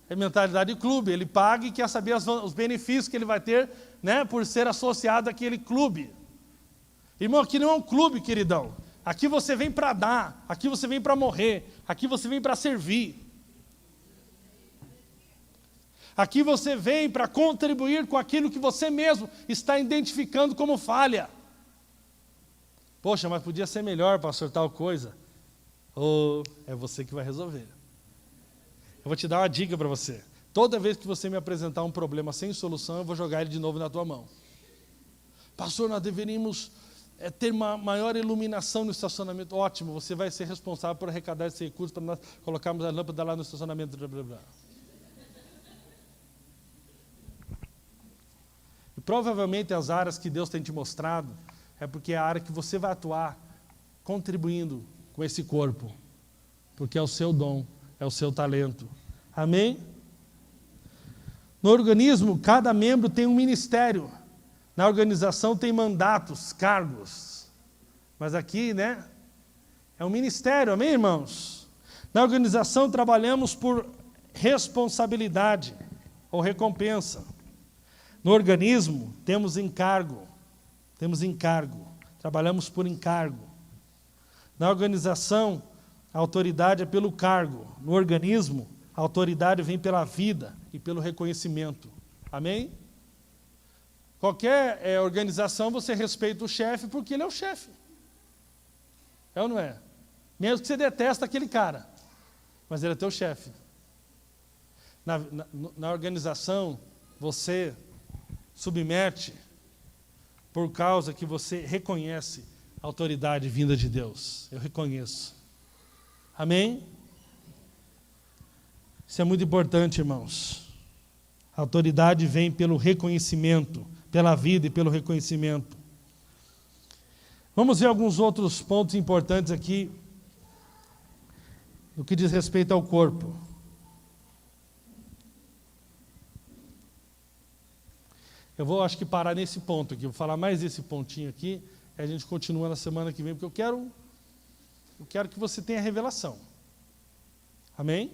É mentalidade de clube. Ele paga e quer saber os benefícios que ele vai ter, né, por ser associado àquele clube. Irmão, aqui não é um clube, queridão. Aqui você vem para dar. Aqui você vem para morrer. Aqui você vem para servir. Aqui você vem para contribuir com aquilo que você mesmo está identificando como falha. Poxa, mas podia ser melhor, pastor, tal coisa. Ou é você que vai resolver. Eu vou te dar uma dica para você. Toda vez que você me apresentar um problema sem solução, eu vou jogar ele de novo na tua mão. Pastor, nós deveríamos ter uma maior iluminação no estacionamento. Ótimo, você vai ser responsável por arrecadar esse recurso para nós colocarmos a lâmpada lá no estacionamento. Blá, blá, blá. E provavelmente as áreas que Deus tem te mostrado é porque é a área que você vai atuar contribuindo com esse corpo, porque é o seu dom, é o seu talento. Amém? No organismo, cada membro tem um ministério. Na organização tem mandatos, cargos. Mas aqui, né, É um ministério, amém, irmãos? Na organização trabalhamos por responsabilidade ou recompensa. No organismo temos encargo, trabalhamos por encargo. Na organização, a autoridade é pelo cargo. No organismo, a autoridade vem pela vida e pelo reconhecimento. Amém? Qualquer organização, você respeita o chefe porque ele é o chefe. É ou não é? Mesmo que você detesta aquele cara, mas ele é teu chefe. Na organização, você submete por causa que você reconhece a autoridade vinda de Deus. Eu reconheço. Amém? Isso é muito importante, irmãos. A autoridade vem pelo reconhecimento, pela vida e pelo reconhecimento. Vamos ver alguns outros pontos importantes aqui, no que diz respeito ao corpo. Eu vou, acho que, parar nesse ponto aqui. Vou falar mais desse pontinho aqui, e a gente continua na semana que vem, porque eu quero que você tenha revelação. Amém?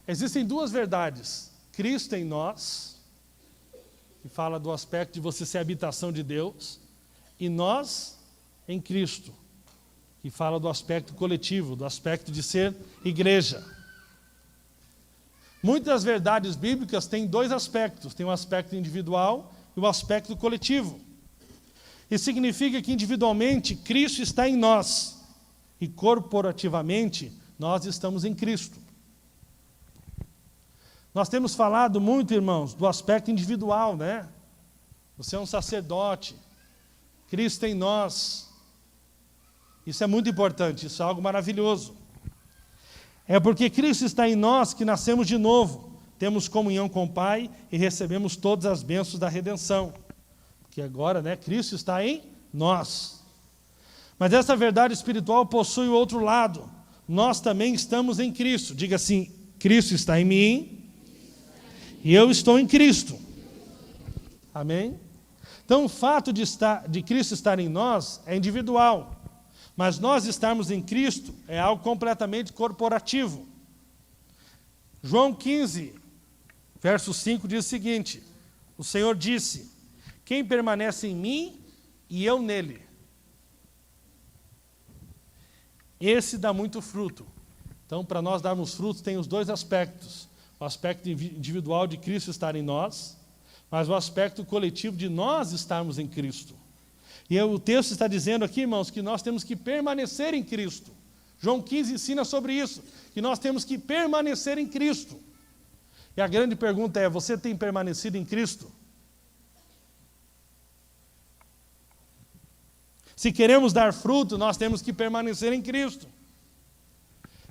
Existem duas verdades. Cristo em nós, que fala do aspecto de você ser habitação de Deus, e nós em Cristo, que fala do aspecto coletivo, do aspecto de ser igreja. Muitas verdades bíblicas têm dois aspectos, tem o aspecto individual e o aspecto coletivo. Isso significa que individualmente Cristo está em nós e corporativamente nós estamos em Cristo. Nós temos falado muito, irmãos, do aspecto individual, né? Você é um sacerdote, Cristo em nós. Isso é muito importante, isso é algo maravilhoso. É porque Cristo está em nós que nascemos de novo, temos comunhão com o Pai e recebemos todas as bênçãos da redenção. Porque agora, né, Cristo está em nós. Mas essa verdade espiritual possui o outro lado. Nós também estamos em Cristo. Diga assim, Cristo está em mim e eu estou em Cristo. Amém? Então o fato de Cristo estar em nós é individual. Mas nós estarmos em Cristo é algo completamente corporativo. João 15, verso 5 diz o seguinte: o Senhor disse, quem permanece em mim e eu nele, esse dá muito fruto. Então, para nós darmos frutos, tem os dois aspectos. O aspecto individual de Cristo estar em nós, mas o aspecto coletivo de nós estarmos em Cristo. E o texto está dizendo aqui, irmãos, que nós temos que permanecer em Cristo. João 15 ensina sobre isso, que nós temos que permanecer em Cristo. E a grande pergunta é, você tem permanecido em Cristo? Se queremos dar fruto, nós temos que permanecer em Cristo.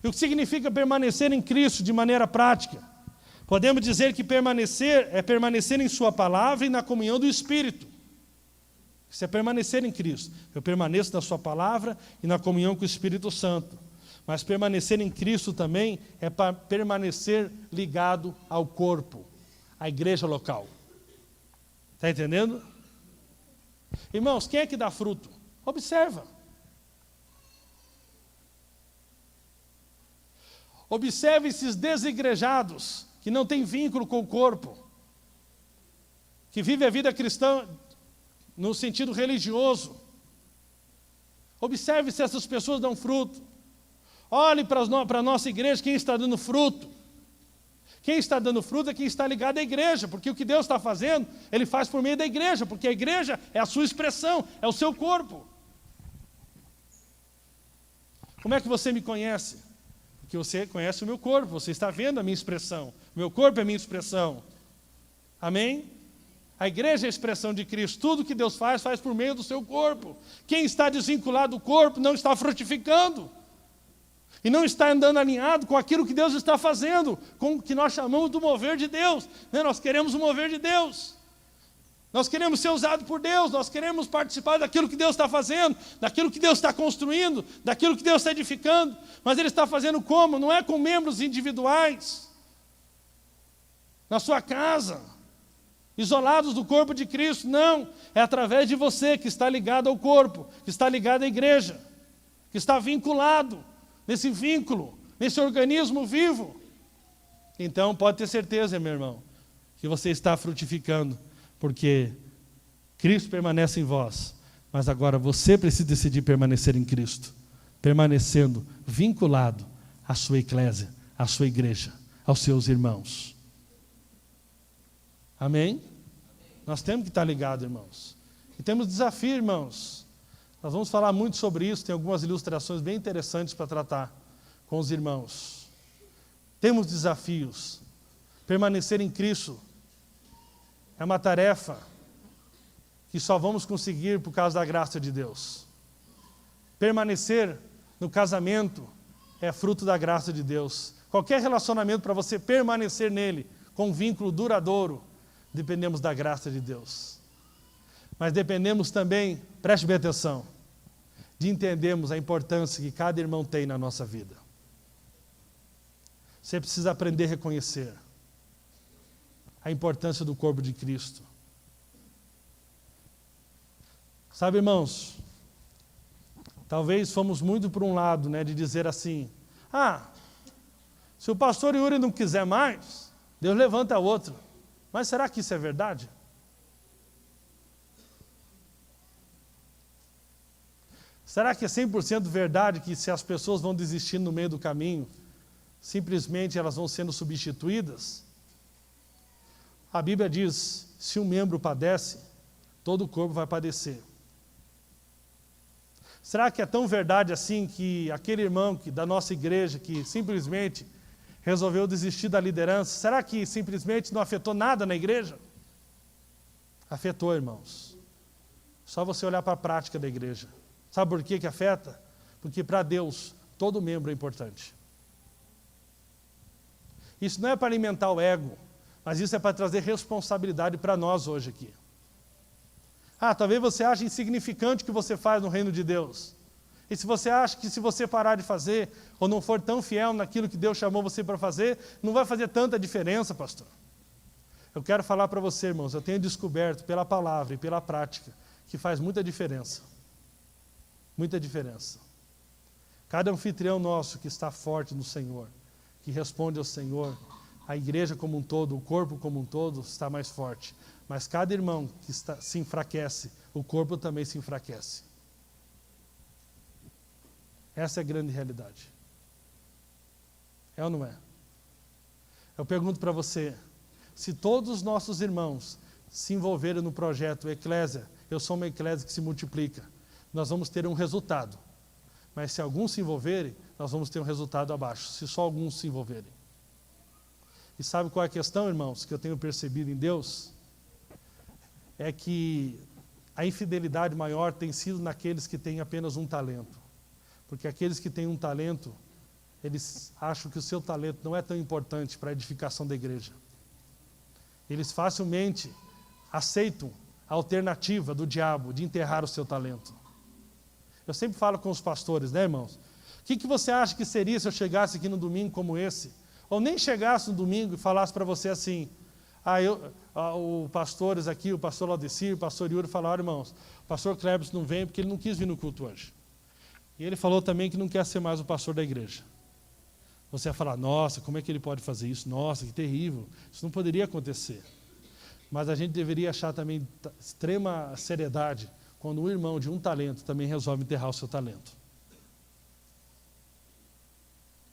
E o que significa permanecer em Cristo de maneira prática? Podemos dizer que permanecer é permanecer em sua palavra e na comunhão do Espírito. Isso é permanecer em Cristo. Eu permaneço na sua palavra e na comunhão com o Espírito Santo. Mas permanecer em Cristo também é para permanecer ligado ao corpo, à igreja local. Está entendendo? Irmãos, quem é que dá fruto? Observa. Observe esses desigrejados que não têm vínculo com o corpo, que vivem a vida cristã no sentido religioso. Observe se essas pessoas dão fruto. Olhe para a nossa igreja, quem está dando fruto. Quem está dando fruto é quem está ligado à igreja, porque o que Deus está fazendo, Ele faz por meio da igreja, porque a igreja é a sua expressão, é o seu corpo. Como é que você me conhece? Porque você conhece o meu corpo, você está vendo a minha expressão. O meu corpo é a minha expressão. Amém? A igreja é a expressão de Cristo. Tudo que Deus faz, faz por meio do seu corpo. Quem está desvinculado do corpo não está frutificando. E não está andando alinhado com aquilo que Deus está fazendo, com o que nós chamamos do mover de Deus. Nós queremos o mover de Deus. Nós queremos ser usados por Deus, nós queremos participar daquilo que Deus está fazendo, daquilo que Deus está construindo, daquilo que Deus está edificando. Mas Ele está fazendo como? Não é com membros individuais. Na sua casa. isolados do corpo de Cristo. Não, é através de você que está ligado ao corpo, que está ligado à igreja, que está vinculado nesse vínculo, nesse organismo vivo. Então pode ter certeza, meu irmão, que você está frutificando, porque Cristo permanece em vós, mas agora você precisa decidir permanecer em Cristo, permanecendo vinculado à sua eclésia, à sua igreja, aos seus irmãos. Amém? Nós temos que estar ligados, irmãos. E temos desafio, irmãos. Nós vamos falar muito sobre isso, tem algumas ilustrações bem interessantes para tratar com os irmãos. Temos desafios. Permanecer em Cristo é uma tarefa que só vamos conseguir por causa da graça de Deus. Permanecer no casamento é fruto da graça de Deus. Qualquer relacionamento, para você permanecer nele, com um vínculo duradouro, dependemos da graça de Deus. Mas dependemos também, preste bem atenção, de entendermos a importância que cada irmão tem na nossa vida. Você precisa aprender a reconhecer a importância do corpo de Cristo. Sabe, irmãos, talvez fomos muito por um lado, de dizer assim, se o pastor Yuri não quiser mais, Deus levanta outro. Mas será que isso é verdade? Será que é 100% verdade que se as pessoas vão desistindo no meio do caminho, simplesmente elas vão sendo substituídas? A Bíblia diz, se um membro padece, todo o corpo vai padecer. Será que é tão verdade assim que aquele irmão da nossa igreja que simplesmente resolveu desistir da liderança, será que simplesmente não afetou nada na igreja? Afetou, irmãos. Só você olhar para a prática da igreja. Sabe por que afeta? Porque para Deus, todo membro é importante. Isso não é para alimentar o ego, mas isso é para trazer responsabilidade para nós hoje aqui. Talvez você ache insignificante o que você faz no reino de Deus. E se você acha que se você parar de fazer, ou não for tão fiel naquilo que Deus chamou você para fazer, não vai fazer tanta diferença, pastor. Eu quero falar para você, irmãos, eu tenho descoberto pela palavra e pela prática, que faz muita diferença. Muita diferença. Cada anfitrião nosso que está forte no Senhor, que responde ao Senhor, a igreja como um todo, o corpo como um todo, está mais forte. Mas cada irmão que se enfraquece, o corpo também se enfraquece. Essa é a grande realidade. É ou não é? Eu pergunto para você, se todos os nossos irmãos se envolverem no projeto Eclésia, eu sou uma eclésia que se multiplica, nós vamos ter um resultado. Mas se alguns se envolverem, nós vamos ter um resultado abaixo, se só alguns se envolverem. E sabe qual é a questão, irmãos, que eu tenho percebido em Deus? É que a infidelidade maior tem sido naqueles que têm apenas um talento. Porque aqueles que têm um talento, eles acham que o seu talento não é tão importante para a edificação da igreja. Eles facilmente aceitam a alternativa do diabo de enterrar o seu talento. Eu sempre falo com os pastores, irmãos? O que você acha que seria se eu chegasse aqui no domingo como esse? Ou nem chegasse no domingo e falasse para você assim, os pastores aqui, o pastor Laudecir, o pastor Yuri falaram, irmãos, o pastor Klebs não vem porque ele não quis vir no culto hoje. E ele falou também que não quer ser mais o pastor da igreja. Você vai falar, nossa, como é que ele pode fazer isso? Nossa, que terrível. Isso não poderia acontecer. Mas a gente deveria achar também extrema seriedade quando um irmão de um talento também resolve enterrar o seu talento.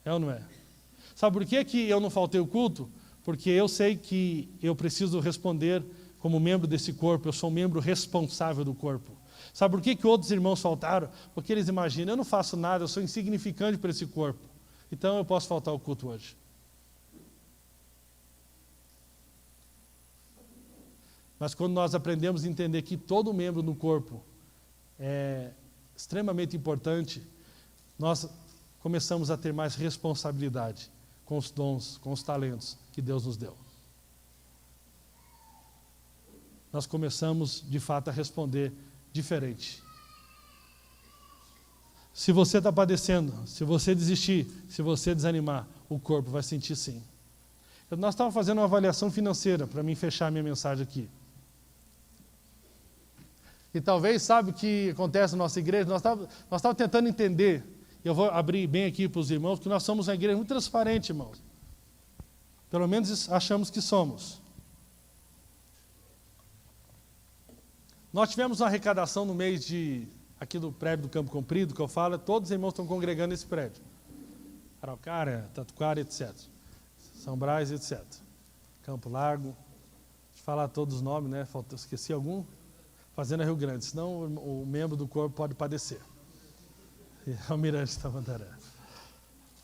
É ou não é? Sabe por que eu não faltei o culto? Porque eu sei que eu preciso responder como membro desse corpo, eu sou um membro responsável do corpo. Sabe por que outros irmãos faltaram? Porque eles imaginam, eu não faço nada, eu sou insignificante para esse corpo. Então eu posso faltar ao culto hoje. Mas quando nós aprendemos a entender que todo membro no corpo é extremamente importante, nós começamos a ter mais responsabilidade com os dons, com os talentos que Deus nos deu. Nós começamos, de fato, a responder diferente. Se você está padecendo, se você desistir, se você desanimar, o corpo vai sentir sim. Nós estávamos fazendo uma avaliação financeira, para mim fechar a minha mensagem aqui. E talvez, sabe o que acontece na nossa igreja? Nós estávamos tentando entender, e eu vou abrir bem aqui para os irmãos, que nós somos uma igreja muito transparente, irmãos. Pelo menos achamos que somos. Nós tivemos uma arrecadação no mês aqui do prédio do Campo Comprido, que eu falo, todos os irmãos estão congregando nesse prédio. Araucária, Tatuquara, etc. São Brás, etc. Campo Largo. Deixa eu falar todos os nomes, né? Esqueci algum? Fazenda Rio Grande, senão o membro do corpo pode padecer. Almirante Tamandaré.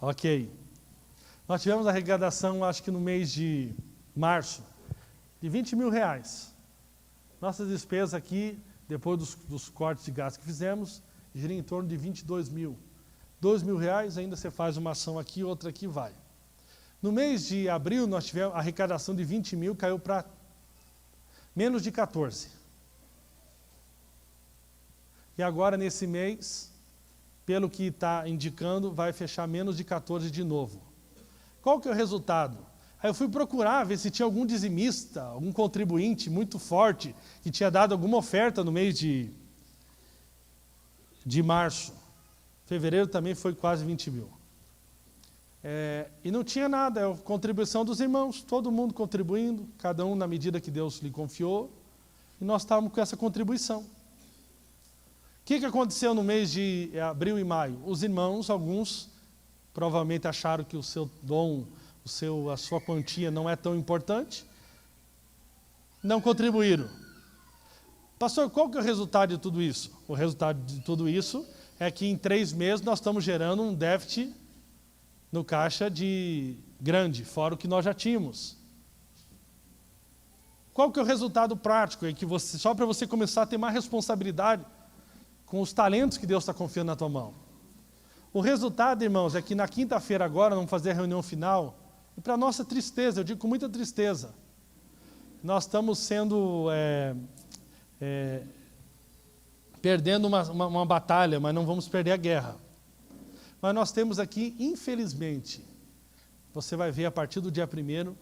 Ok. Nós tivemos a arrecadação, acho que no mês de março, de R$20 mil. Nossas despesas aqui, depois dos cortes de gastos que fizemos, giram em torno de 22 mil. R$2.000, ainda você faz uma ação aqui, outra aqui, vai. No mês de abril, nós tivemos a arrecadação de 20 mil, caiu para menos de 14. E agora, nesse mês, pelo que está indicando, vai fechar menos de 14 de novo. Qual que é o resultado? Aí eu fui procurar, ver se tinha algum dizimista, algum contribuinte muito forte, que tinha dado alguma oferta no mês de março. Fevereiro também foi quase 20 mil. E não tinha nada, é a contribuição dos irmãos, todo mundo contribuindo, cada um na medida que Deus lhe confiou, e nós estávamos com essa contribuição. O que aconteceu no mês de abril e maio? Os irmãos, alguns, provavelmente acharam que o seu dom, a sua quantia não é tão importante, não contribuíram. Pastor, qual que é o resultado de tudo isso? O resultado de tudo isso é que em 3 meses nós estamos gerando um déficit no caixa grande, fora o que nós já tínhamos. Qual que é o resultado prático? É que só para você começar a ter mais responsabilidade com os talentos que Deus está confiando na tua mão. O resultado, irmãos, é que na quinta-feira agora, vamos fazer a reunião final, e para nossa tristeza, eu digo com muita tristeza, nós estamos sendo perdendo uma batalha, mas não vamos perder a guerra. Mas nós temos aqui, infelizmente, você vai ver a partir do dia 1º, o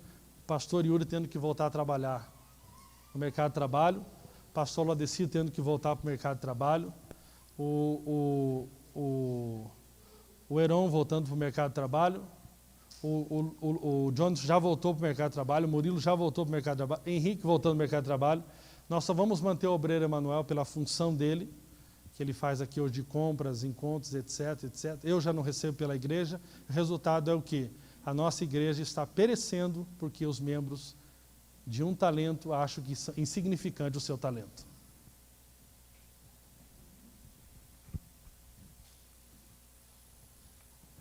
pastor Yuri tendo que voltar a trabalhar no mercado de trabalho, o pastor Lodeci tendo que voltar para o mercado de trabalho, o Heron voltando para o mercado de trabalho, o Jones já voltou para o mercado de trabalho, o Murilo já voltou para o mercado de trabalho, Henrique voltando para o mercado de trabalho. Nós só vamos manter o obreiro Emanuel pela função dele, que ele faz aqui hoje de compras, encontros, etc, etc. Eu já não recebo pela igreja. O resultado é o quê? A nossa igreja está perecendo porque os membros de um talento acham que é insignificante o seu talento.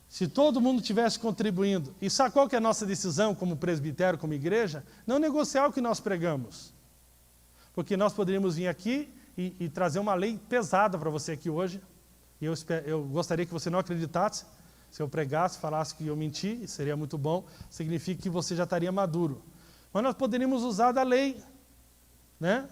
Se todo mundo tivesse contribuindo, e sabe qual que é a nossa decisão como presbitério, como igreja? Não negociar o que nós pregamos. Porque nós poderíamos vir aqui e trazer uma lei pesada para você aqui hoje. E eu gostaria que você não acreditasse. Se eu pregasse, falasse que eu menti, seria muito bom. Significa que você já estaria maduro. Mas nós poderíamos usar da lei, né?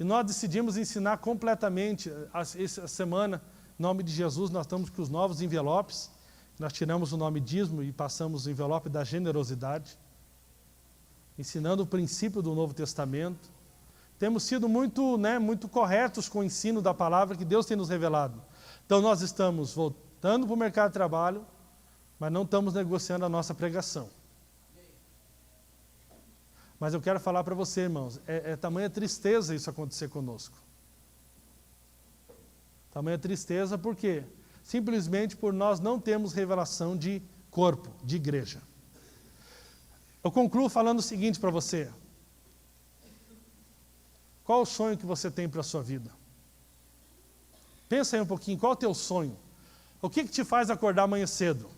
E nós decidimos ensinar completamente. Essa semana, em nome de Jesus, nós estamos com os novos envelopes. Nós tiramos o nome dízimo e passamos o envelope da generosidade, ensinando o princípio do Novo Testamento. Temos sido muito corretos com o ensino da palavra que Deus tem nos revelado. Então nós estamos voltando para o mercado de trabalho, mas não estamos negociando a nossa pregação. Mas eu quero falar para você, irmãos, é tamanha tristeza isso acontecer conosco. Tamanha tristeza por quê? Simplesmente por nós não termos revelação de corpo, de igreja. Eu concluo falando o seguinte para você. Qual o sonho que você tem para a sua vida? Pensa aí um pouquinho, qual é o teu sonho? O que te faz acordar amanhã cedo?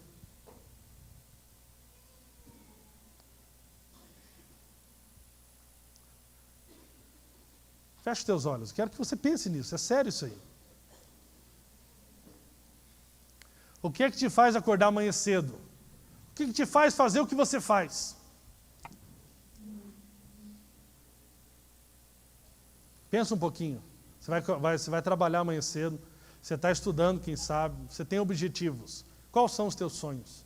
Feche os teus olhos, quero que você pense nisso, é sério isso aí. O que é que te faz acordar amanhã cedo? O que te faz fazer o que você faz? Pensa um pouquinho. Você vai trabalhar amanhã cedo, você está estudando, quem sabe, você tem objetivos. Quais são os teus sonhos?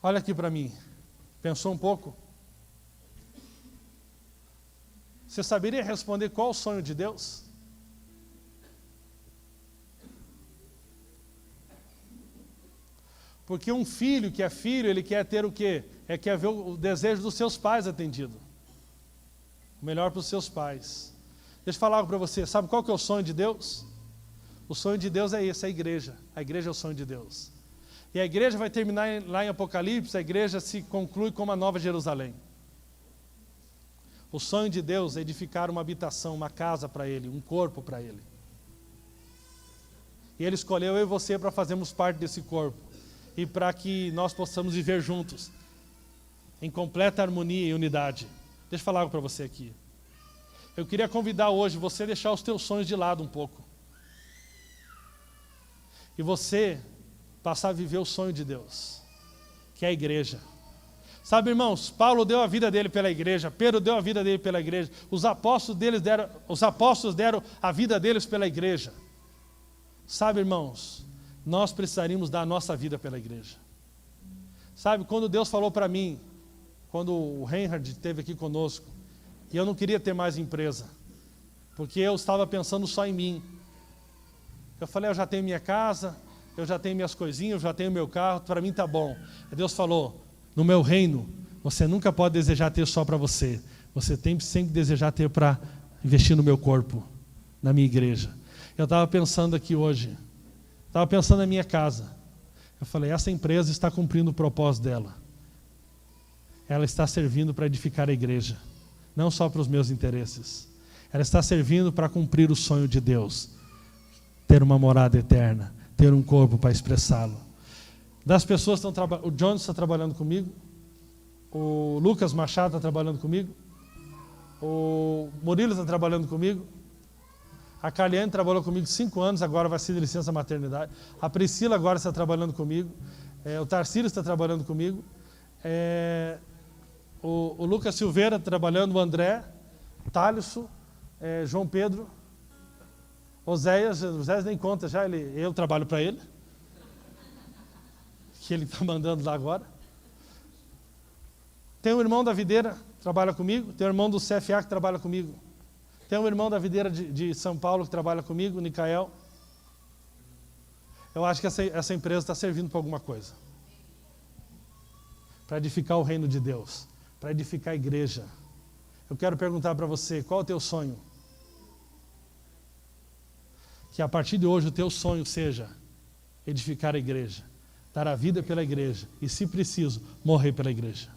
Olha aqui para mim. Pensou um pouco? Você saberia responder qual o sonho de Deus? Porque um filho que é filho, ele quer ter o quê? Quer ver o desejo dos seus pais atendido. O melhor para os seus pais. Deixa eu falar algo para você. Sabe qual que é o sonho de Deus? O sonho de Deus é esse, a igreja. A igreja é o sonho de Deus. E a igreja vai terminar lá em Apocalipse, a igreja se conclui como a Nova Jerusalém. O sonho de Deus é edificar uma habitação, uma casa para Ele, um corpo para Ele. E Ele escolheu eu e você para fazermos parte desse corpo. E para que nós possamos viver juntos, em completa harmonia e unidade. Deixa eu falar algo para você aqui. Eu queria convidar hoje você a deixar os teus sonhos de lado um pouco. E você passar a viver o sonho de Deus, que é a igreja. Sabe, irmãos, Paulo deu a vida dele pela igreja, Pedro deu a vida dele pela igreja, os apóstolos deram a vida deles pela igreja. Sabe, irmãos, nós precisaríamos dar a nossa vida pela igreja. Sabe, quando Deus falou para mim, quando o Reinhard esteve aqui conosco, e eu não queria ter mais empresa, porque eu estava pensando só em mim. Eu falei, eu já tenho minha casa, eu já tenho minhas coisinhas, eu já tenho meu carro, para mim tá bom. E Deus falou, no meu reino, você nunca pode desejar ter só para você. Você tem sempre desejar ter para investir no meu corpo, na minha igreja. Eu estava pensando aqui hoje, estava pensando na minha casa. Eu falei, essa empresa está cumprindo o propósito dela. Ela está servindo para edificar a igreja, não só para os meus interesses. Ela está servindo para cumprir o sonho de Deus, ter uma morada eterna, ter um corpo para expressá-lo. Das pessoas que estão trabalhando, o Jones está trabalhando comigo, o Lucas Machado está trabalhando comigo, o Murilo está trabalhando comigo, a Carliane trabalhou comigo 5 anos, agora vai ser de licença maternidade. A Priscila agora está trabalhando comigo. O Tarcílio está trabalhando comigo. O Lucas Silveira trabalhando, o André, Thaleson, João Pedro, Oséias nem conta já, eu trabalho para ele, que ele está mandando lá agora. Tem um irmão da videira que trabalha comigo, tem um irmão do CFA que trabalha comigo. Tem um irmão da videira de São Paulo que trabalha comigo, o Nicael. Eu acho que essa empresa está servindo para alguma coisa. Para edificar o reino de Deus, para edificar a igreja. Eu quero perguntar para você, qual é o teu sonho? Que a partir de hoje o teu sonho seja edificar a igreja, dar a vida pela igreja e, se preciso, morrer pela igreja.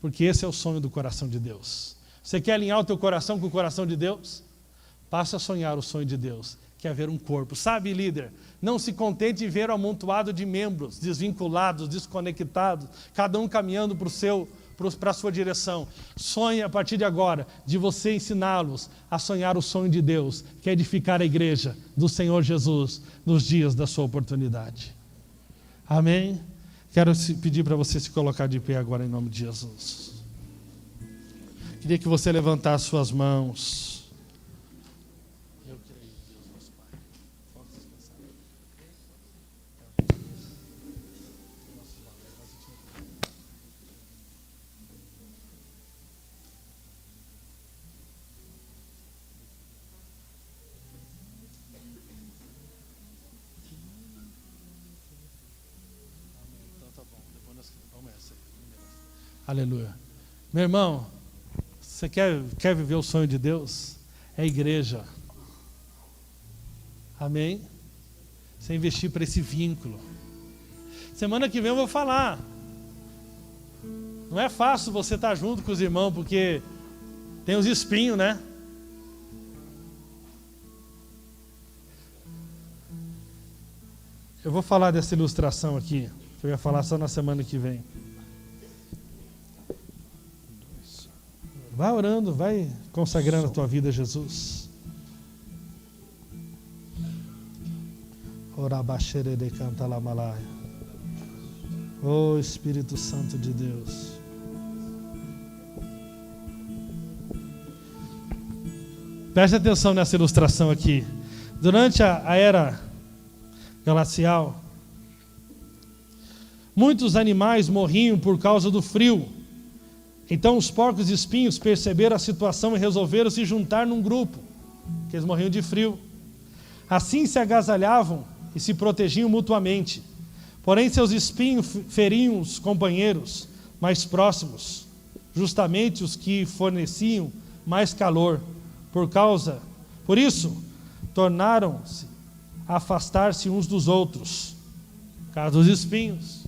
Porque esse é o sonho do coração de Deus. Você quer alinhar o teu coração com o coração de Deus? Passe a sonhar o sonho de Deus, que é ver um corpo. Sabe, líder, não se contente em ver o amontoado de membros, desvinculados, desconectados, cada um caminhando para a sua direção. Sonhe a partir de agora, de você ensiná-los a sonhar o sonho de Deus, que é edificar a igreja do Senhor Jesus nos dias da sua oportunidade. Amém? Quero pedir para você se colocar de pé agora em nome de Jesus. Queria que você levantasse suas mãos. Eu creio em Deus, nosso Pai. Pode descansar. Então tá bom. Depois nós vamos essa aí. Aleluia. Meu irmão, você quer viver o sonho de Deus? É a igreja. Amém? Você investir para esse vínculo. Semana que vem eu vou falar. Não é fácil você estar junto com os irmãos, porque tem os espinhos, né? Eu vou falar dessa ilustração aqui, que eu ia falar só na semana que vem. Vai orando, vai consagrando a tua vida a Jesus. Orabaxere de canta la malaia. Oh Espírito Santo de Deus. Preste atenção nessa ilustração aqui. Durante a era glacial, Muitos animais morriam por causa do frio. Então os porcos espinhos perceberam a situação e resolveram se juntar num grupo, que eles morriam de frio. Assim se agasalhavam e se protegiam mutuamente. Porém seus espinhos feriam os companheiros mais próximos, justamente os que forneciam mais calor. Por isso, tornaram-se a afastar-se uns dos outros, por causa dos espinhos.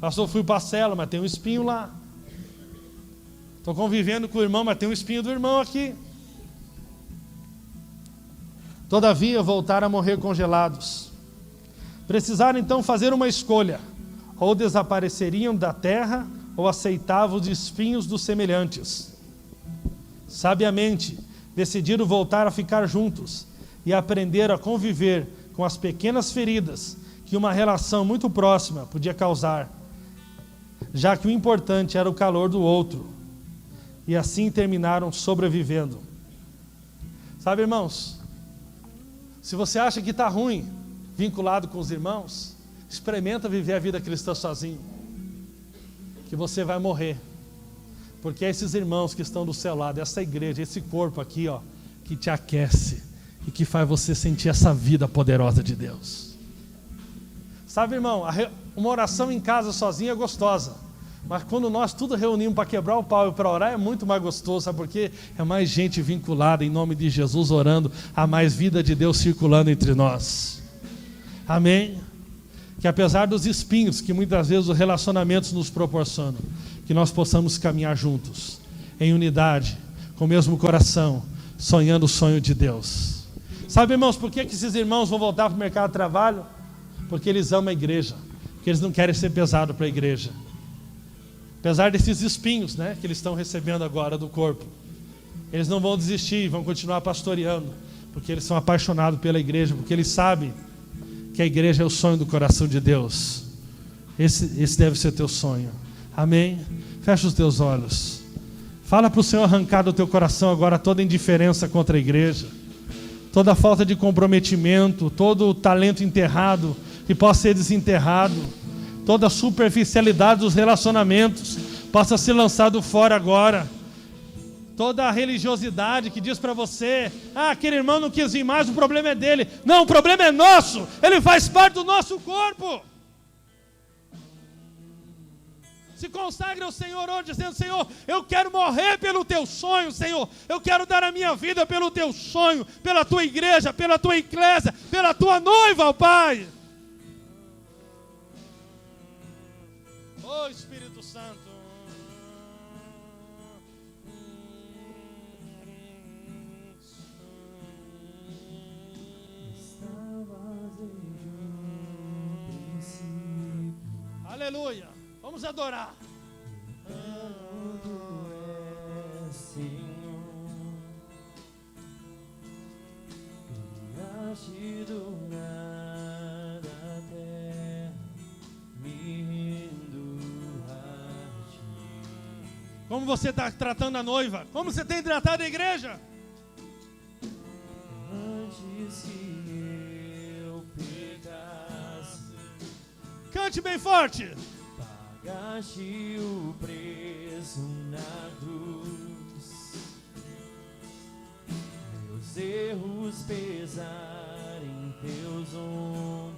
Pastor, fui para a cela, mas tem um espinho lá. Estou convivendo com o irmão, mas tem um espinho do irmão aqui. Todavia, voltaram a morrer congelados. Precisaram então fazer uma escolha: ou desapareceriam da terra, ou aceitavam os espinhos dos semelhantes. Sabiamente, decidiram voltar a ficar juntos e aprender a conviver com as pequenas feridas que uma relação muito próxima podia causar, já que o importante era o calor do outro. E assim terminaram sobrevivendo. Sabe, irmãos, se você acha que está ruim, vinculado com os irmãos, experimenta viver a vida cristã sozinho, que você vai morrer, porque é esses irmãos que estão do seu lado, essa igreja, esse corpo aqui, ó, que te aquece e que faz você sentir essa vida poderosa de Deus. Sabe, irmão, uma oração em casa sozinha é gostosa, mas quando nós tudo reunimos para quebrar o pau e para orar, é muito mais gostoso, sabe por quê? É mais gente vinculada em nome de Jesus orando, há mais vida de Deus circulando entre nós. Amém? Que apesar dos espinhos que muitas vezes os relacionamentos nos proporcionam, que nós possamos caminhar juntos, em unidade, com o mesmo coração, sonhando o sonho de Deus. Sabe, irmãos, por que esses irmãos vão voltar para o mercado de trabalho? Porque eles amam a igreja, porque eles não querem ser pesados para a igreja. Apesar desses espinhos, né, que eles estão recebendo agora do corpo, eles não vão desistir, vão continuar pastoreando, porque eles são apaixonados pela igreja, porque eles sabem que a igreja é o sonho do coração de Deus. Esse deve ser teu sonho. Amém? Fecha os teus olhos. Fala para o Senhor arrancar do teu coração agora toda indiferença contra a igreja, toda falta de comprometimento, todo o talento enterrado que possa ser desenterrado, toda a superficialidade dos relacionamentos possa ser lançado fora agora. Toda a religiosidade que diz para você: ah, aquele irmão não quis vir mais, o problema é dele. Não, o problema é nosso, ele faz parte do nosso corpo. Se consagre ao Senhor hoje, dizendo: Senhor, eu quero morrer pelo teu sonho, Senhor. Eu quero dar a minha vida pelo teu sonho, pela tua igreja, pela tua eclésia, pela tua noiva, ó Pai. Oh, Espírito Santo. Aleluia. Vamos adorar. Como você está tratando a noiva? Como você tem tratado a igreja? Antes que eu pecasse, cante bem forte. Pagaste o preço na cruz, meus erros pesaram em teus ombros,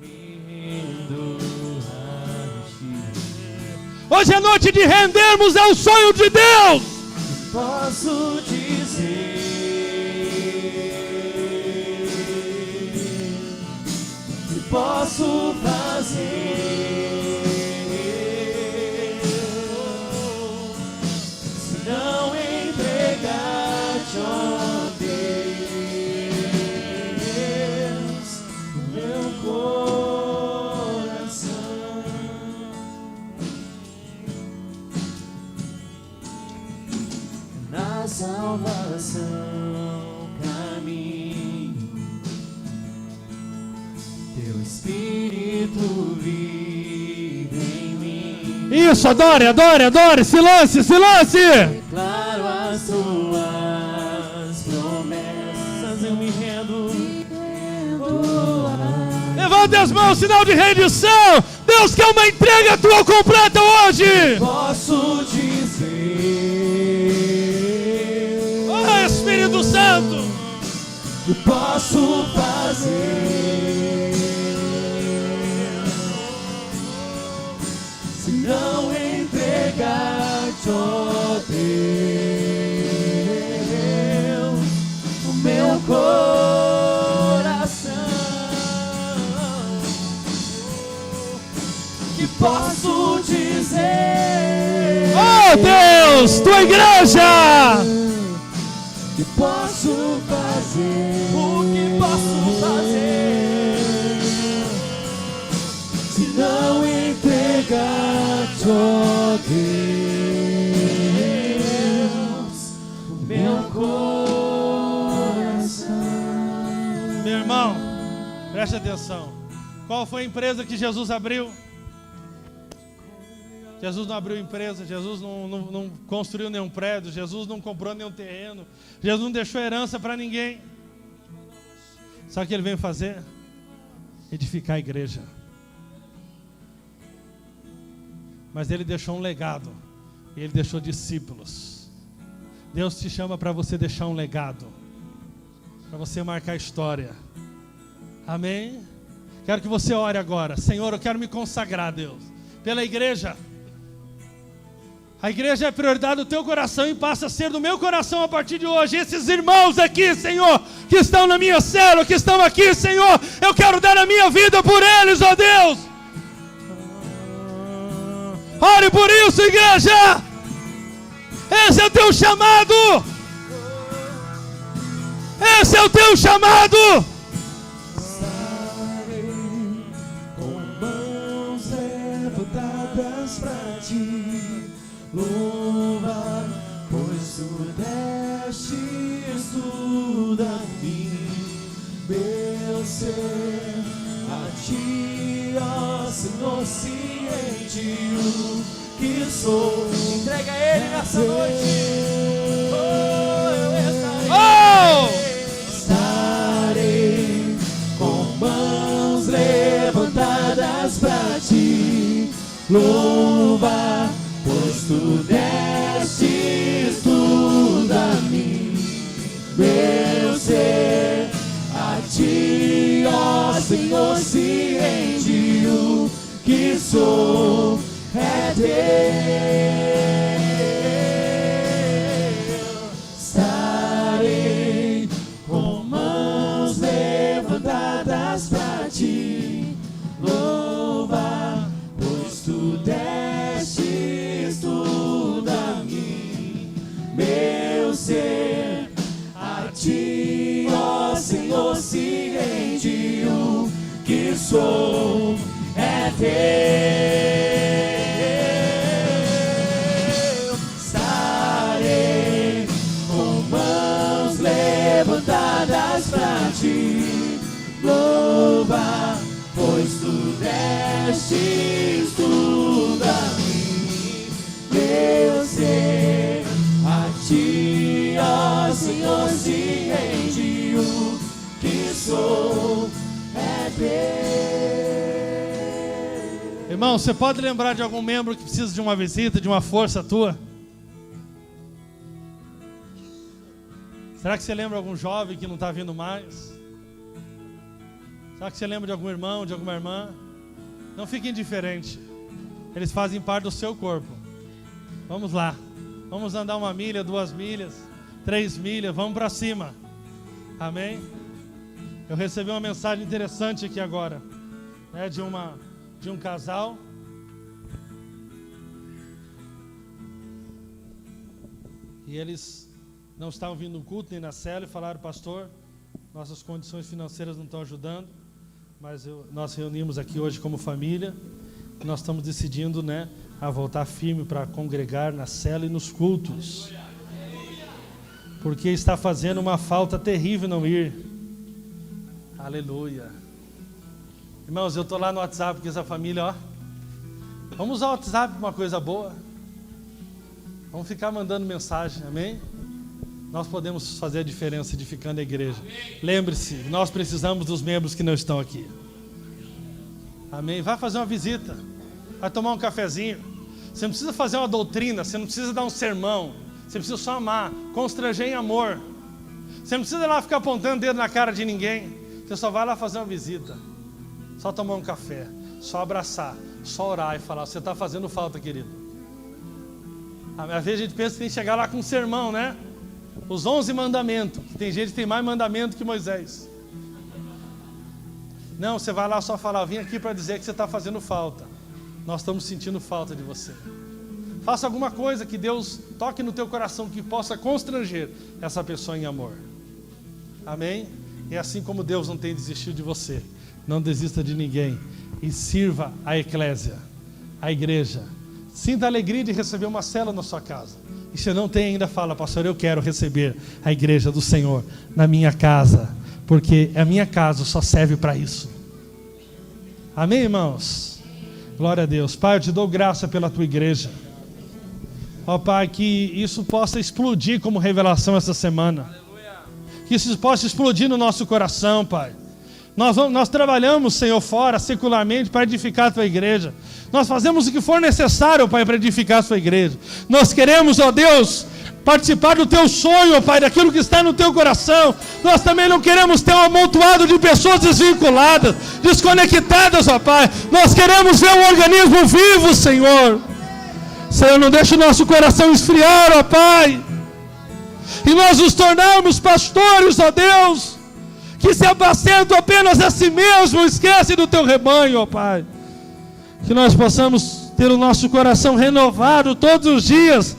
me rendo a ti. Hoje é noite de rendermos ao sonho de Deus. Posso dizer que posso fazer se não entregar-te, ó Deus, o meu coração. Na salvação caminho, teu Espírito vive em mim. Isso, adore, adore, adore, se lance, se lance. Declaro as tuas promessas, eu me rendo. Levante as mãos, sinal de rendição. Deus quer uma entrega tua completa hoje. Posso dizer, Oh, Espírito Santo, que posso fazer, se não entregar-te, ó Deus, o meu coração. Que posso dizer, oh Deus, tua igreja, que posso fazer, o que posso fazer, se não entregar-te, ó Deus, o meu coração. meu irmão, preste atenção. Qual foi a empresa que Jesus abriu? Jesus não abriu empresa, Jesus não construiu nenhum prédio, Jesus não comprou nenhum terreno, Jesus não deixou herança para ninguém. Sabe o que ele veio fazer? Edificar a igreja. Mas ele deixou um legado, e ele deixou discípulos. Deus te chama para você deixar um legado, para você marcar a história. Amém? Quero que você ore agora. Senhor, eu quero me consagrar, Deus, pela igreja. A igreja é a prioridade do teu coração e passa a ser do meu coração a partir de hoje. Esses irmãos aqui, Senhor, que estão na minha célula, que estão aqui, Senhor, eu quero dar a minha vida por eles, ó Deus. Ore por isso, igreja. Esse é o teu chamado. Esse é o teu chamado. Estarei com mãos levantadas pra ti. Louva, pois tu destes tudo a mim, meu ser, a ti, ó Senhor, ciente o que sou. Entrega a Ele nessa noite. Oh, eu estarei com mãos levantadas pra ti. Louva, pois tu destes tudo a mim, meu ser, a ti, ó Senhor, se rende o que sou, é teu. Estarei com mãos levantadas pra ti, louva, pois tu destes tudo a mim, meu ser, a ti, ó Senhor, se rende o que sou, é teu. Estarei com mãos levantadas pra ti, louva, pois tu destes tudo a mim, meu ser, a ti, ó Senhor, se rende o que sou, é teu. Irmão, você pode lembrar de algum membro que precisa de uma visita, de uma força tua? Será que você lembra de algum jovem que não está vindo mais? Será que você lembra de algum irmão, de alguma irmã? Não fique indiferente. Eles fazem parte do seu corpo. Vamos lá. Vamos andar 1 milha, 2 milhas, 3 milhas. Vamos para cima. Amém? Eu recebi uma mensagem interessante aqui agora, né, de um casal. E eles não estavam vindo no culto nem na célula e falaram: pastor, nossas condições financeiras não estão ajudando, mas nós reunimos aqui hoje como família e nós estamos decidindo, né, a voltar firme para congregar na célula e nos cultos, porque está fazendo uma falta terrível não ir. Aleluia. Irmãos, eu estou lá no WhatsApp com essa família, ó. Vamos usar o WhatsApp para uma coisa boa. Vamos ficar mandando mensagem, amém? Nós podemos fazer a diferença edificando a igreja. Lembre-se, nós precisamos dos membros que não estão aqui. Amém? Vai fazer uma visita. Vai tomar um cafezinho. Você não precisa fazer uma doutrina. Você não precisa dar um sermão. Você precisa só amar. Constranger em amor. Você não precisa ir lá ficar apontando dedo na cara de ninguém. Você só vai lá fazer uma visita. Só tomar um café. Só abraçar. Só orar e falar: você está fazendo falta, querido. Às vezes a gente pensa que tem que chegar lá com um sermão, né? Os 11 mandamentos. Tem gente que tem mais mandamento que Moisés. Não, você vai lá só falar: eu vim aqui para dizer que você está fazendo falta. Nós estamos sentindo falta de você. Faça alguma coisa que Deus toque no teu coração, que possa constranger essa pessoa em amor. Amém? E assim como Deus não tem desistido de você, não desista de ninguém. E sirva a eclésia, a igreja. Sinta a alegria de receber uma célula na sua casa. E se não tem ainda, fala: pastor, eu quero receber a igreja do Senhor na minha casa, porque a minha casa só serve para isso. Amém, irmãos? Glória a Deus. Pai, eu te dou graça pela tua igreja. Ó Pai, que isso possa explodir como revelação essa semana. Que isso possa explodir no nosso coração, Pai. Nós trabalhamos, Senhor, fora, secularmente, para edificar a tua igreja. Nós fazemos o que for necessário, Pai, para edificar a tua igreja. Nós queremos, ó Deus, participar do teu sonho, ó Pai, daquilo que está no teu coração. Nós também não queremos ter um amontoado de pessoas desvinculadas, desconectadas, ó Pai. Nós queremos ver um organismo vivo, Senhor. Senhor, não deixe o nosso coração esfriar, ó Pai. E nós nos tornarmos pastores, ó Deus, que se apacentam apenas a si mesmo, esquece do teu rebanho, ó Pai. Que nós possamos ter o nosso coração renovado todos os dias,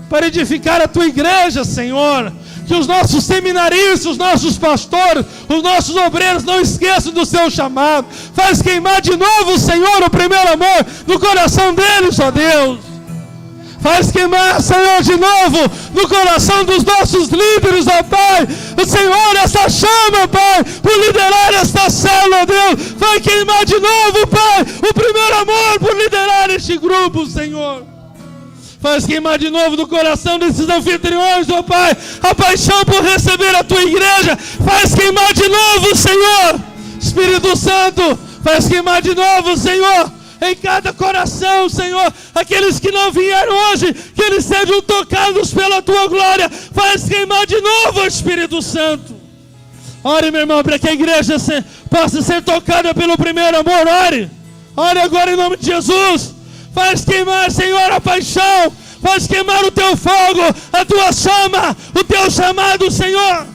para edificar a tua igreja, Senhor. Que os nossos seminaristas, os nossos pastores, os nossos obreiros não esqueçam do seu chamado. Faz queimar de novo, Senhor, o primeiro amor no coração deles, ó Deus. Faz queimar, Senhor, de novo no coração dos nossos líderes, ó Pai. O Senhor, essa chama, Pai, por liderar esta célula, ó Deus. Vai queimar de novo, Pai, o primeiro amor por liderar este grupo, Senhor. Faz queimar de novo no coração desses anfitriões, ó Pai, a paixão por receber a tua igreja. Faz queimar de novo, Senhor. Espírito Santo, faz queimar de novo, Senhor, em cada coração, Senhor. Aqueles que não vieram hoje, que eles sejam tocados pela tua glória. Faz queimar de novo, Espírito Santo. Ore, meu irmão, para que a igreja possa ser tocada pelo primeiro amor. Ore agora em nome de Jesus. Faz queimar, Senhor, a paixão. Faz queimar o teu fogo, a tua chama, o teu chamado, Senhor.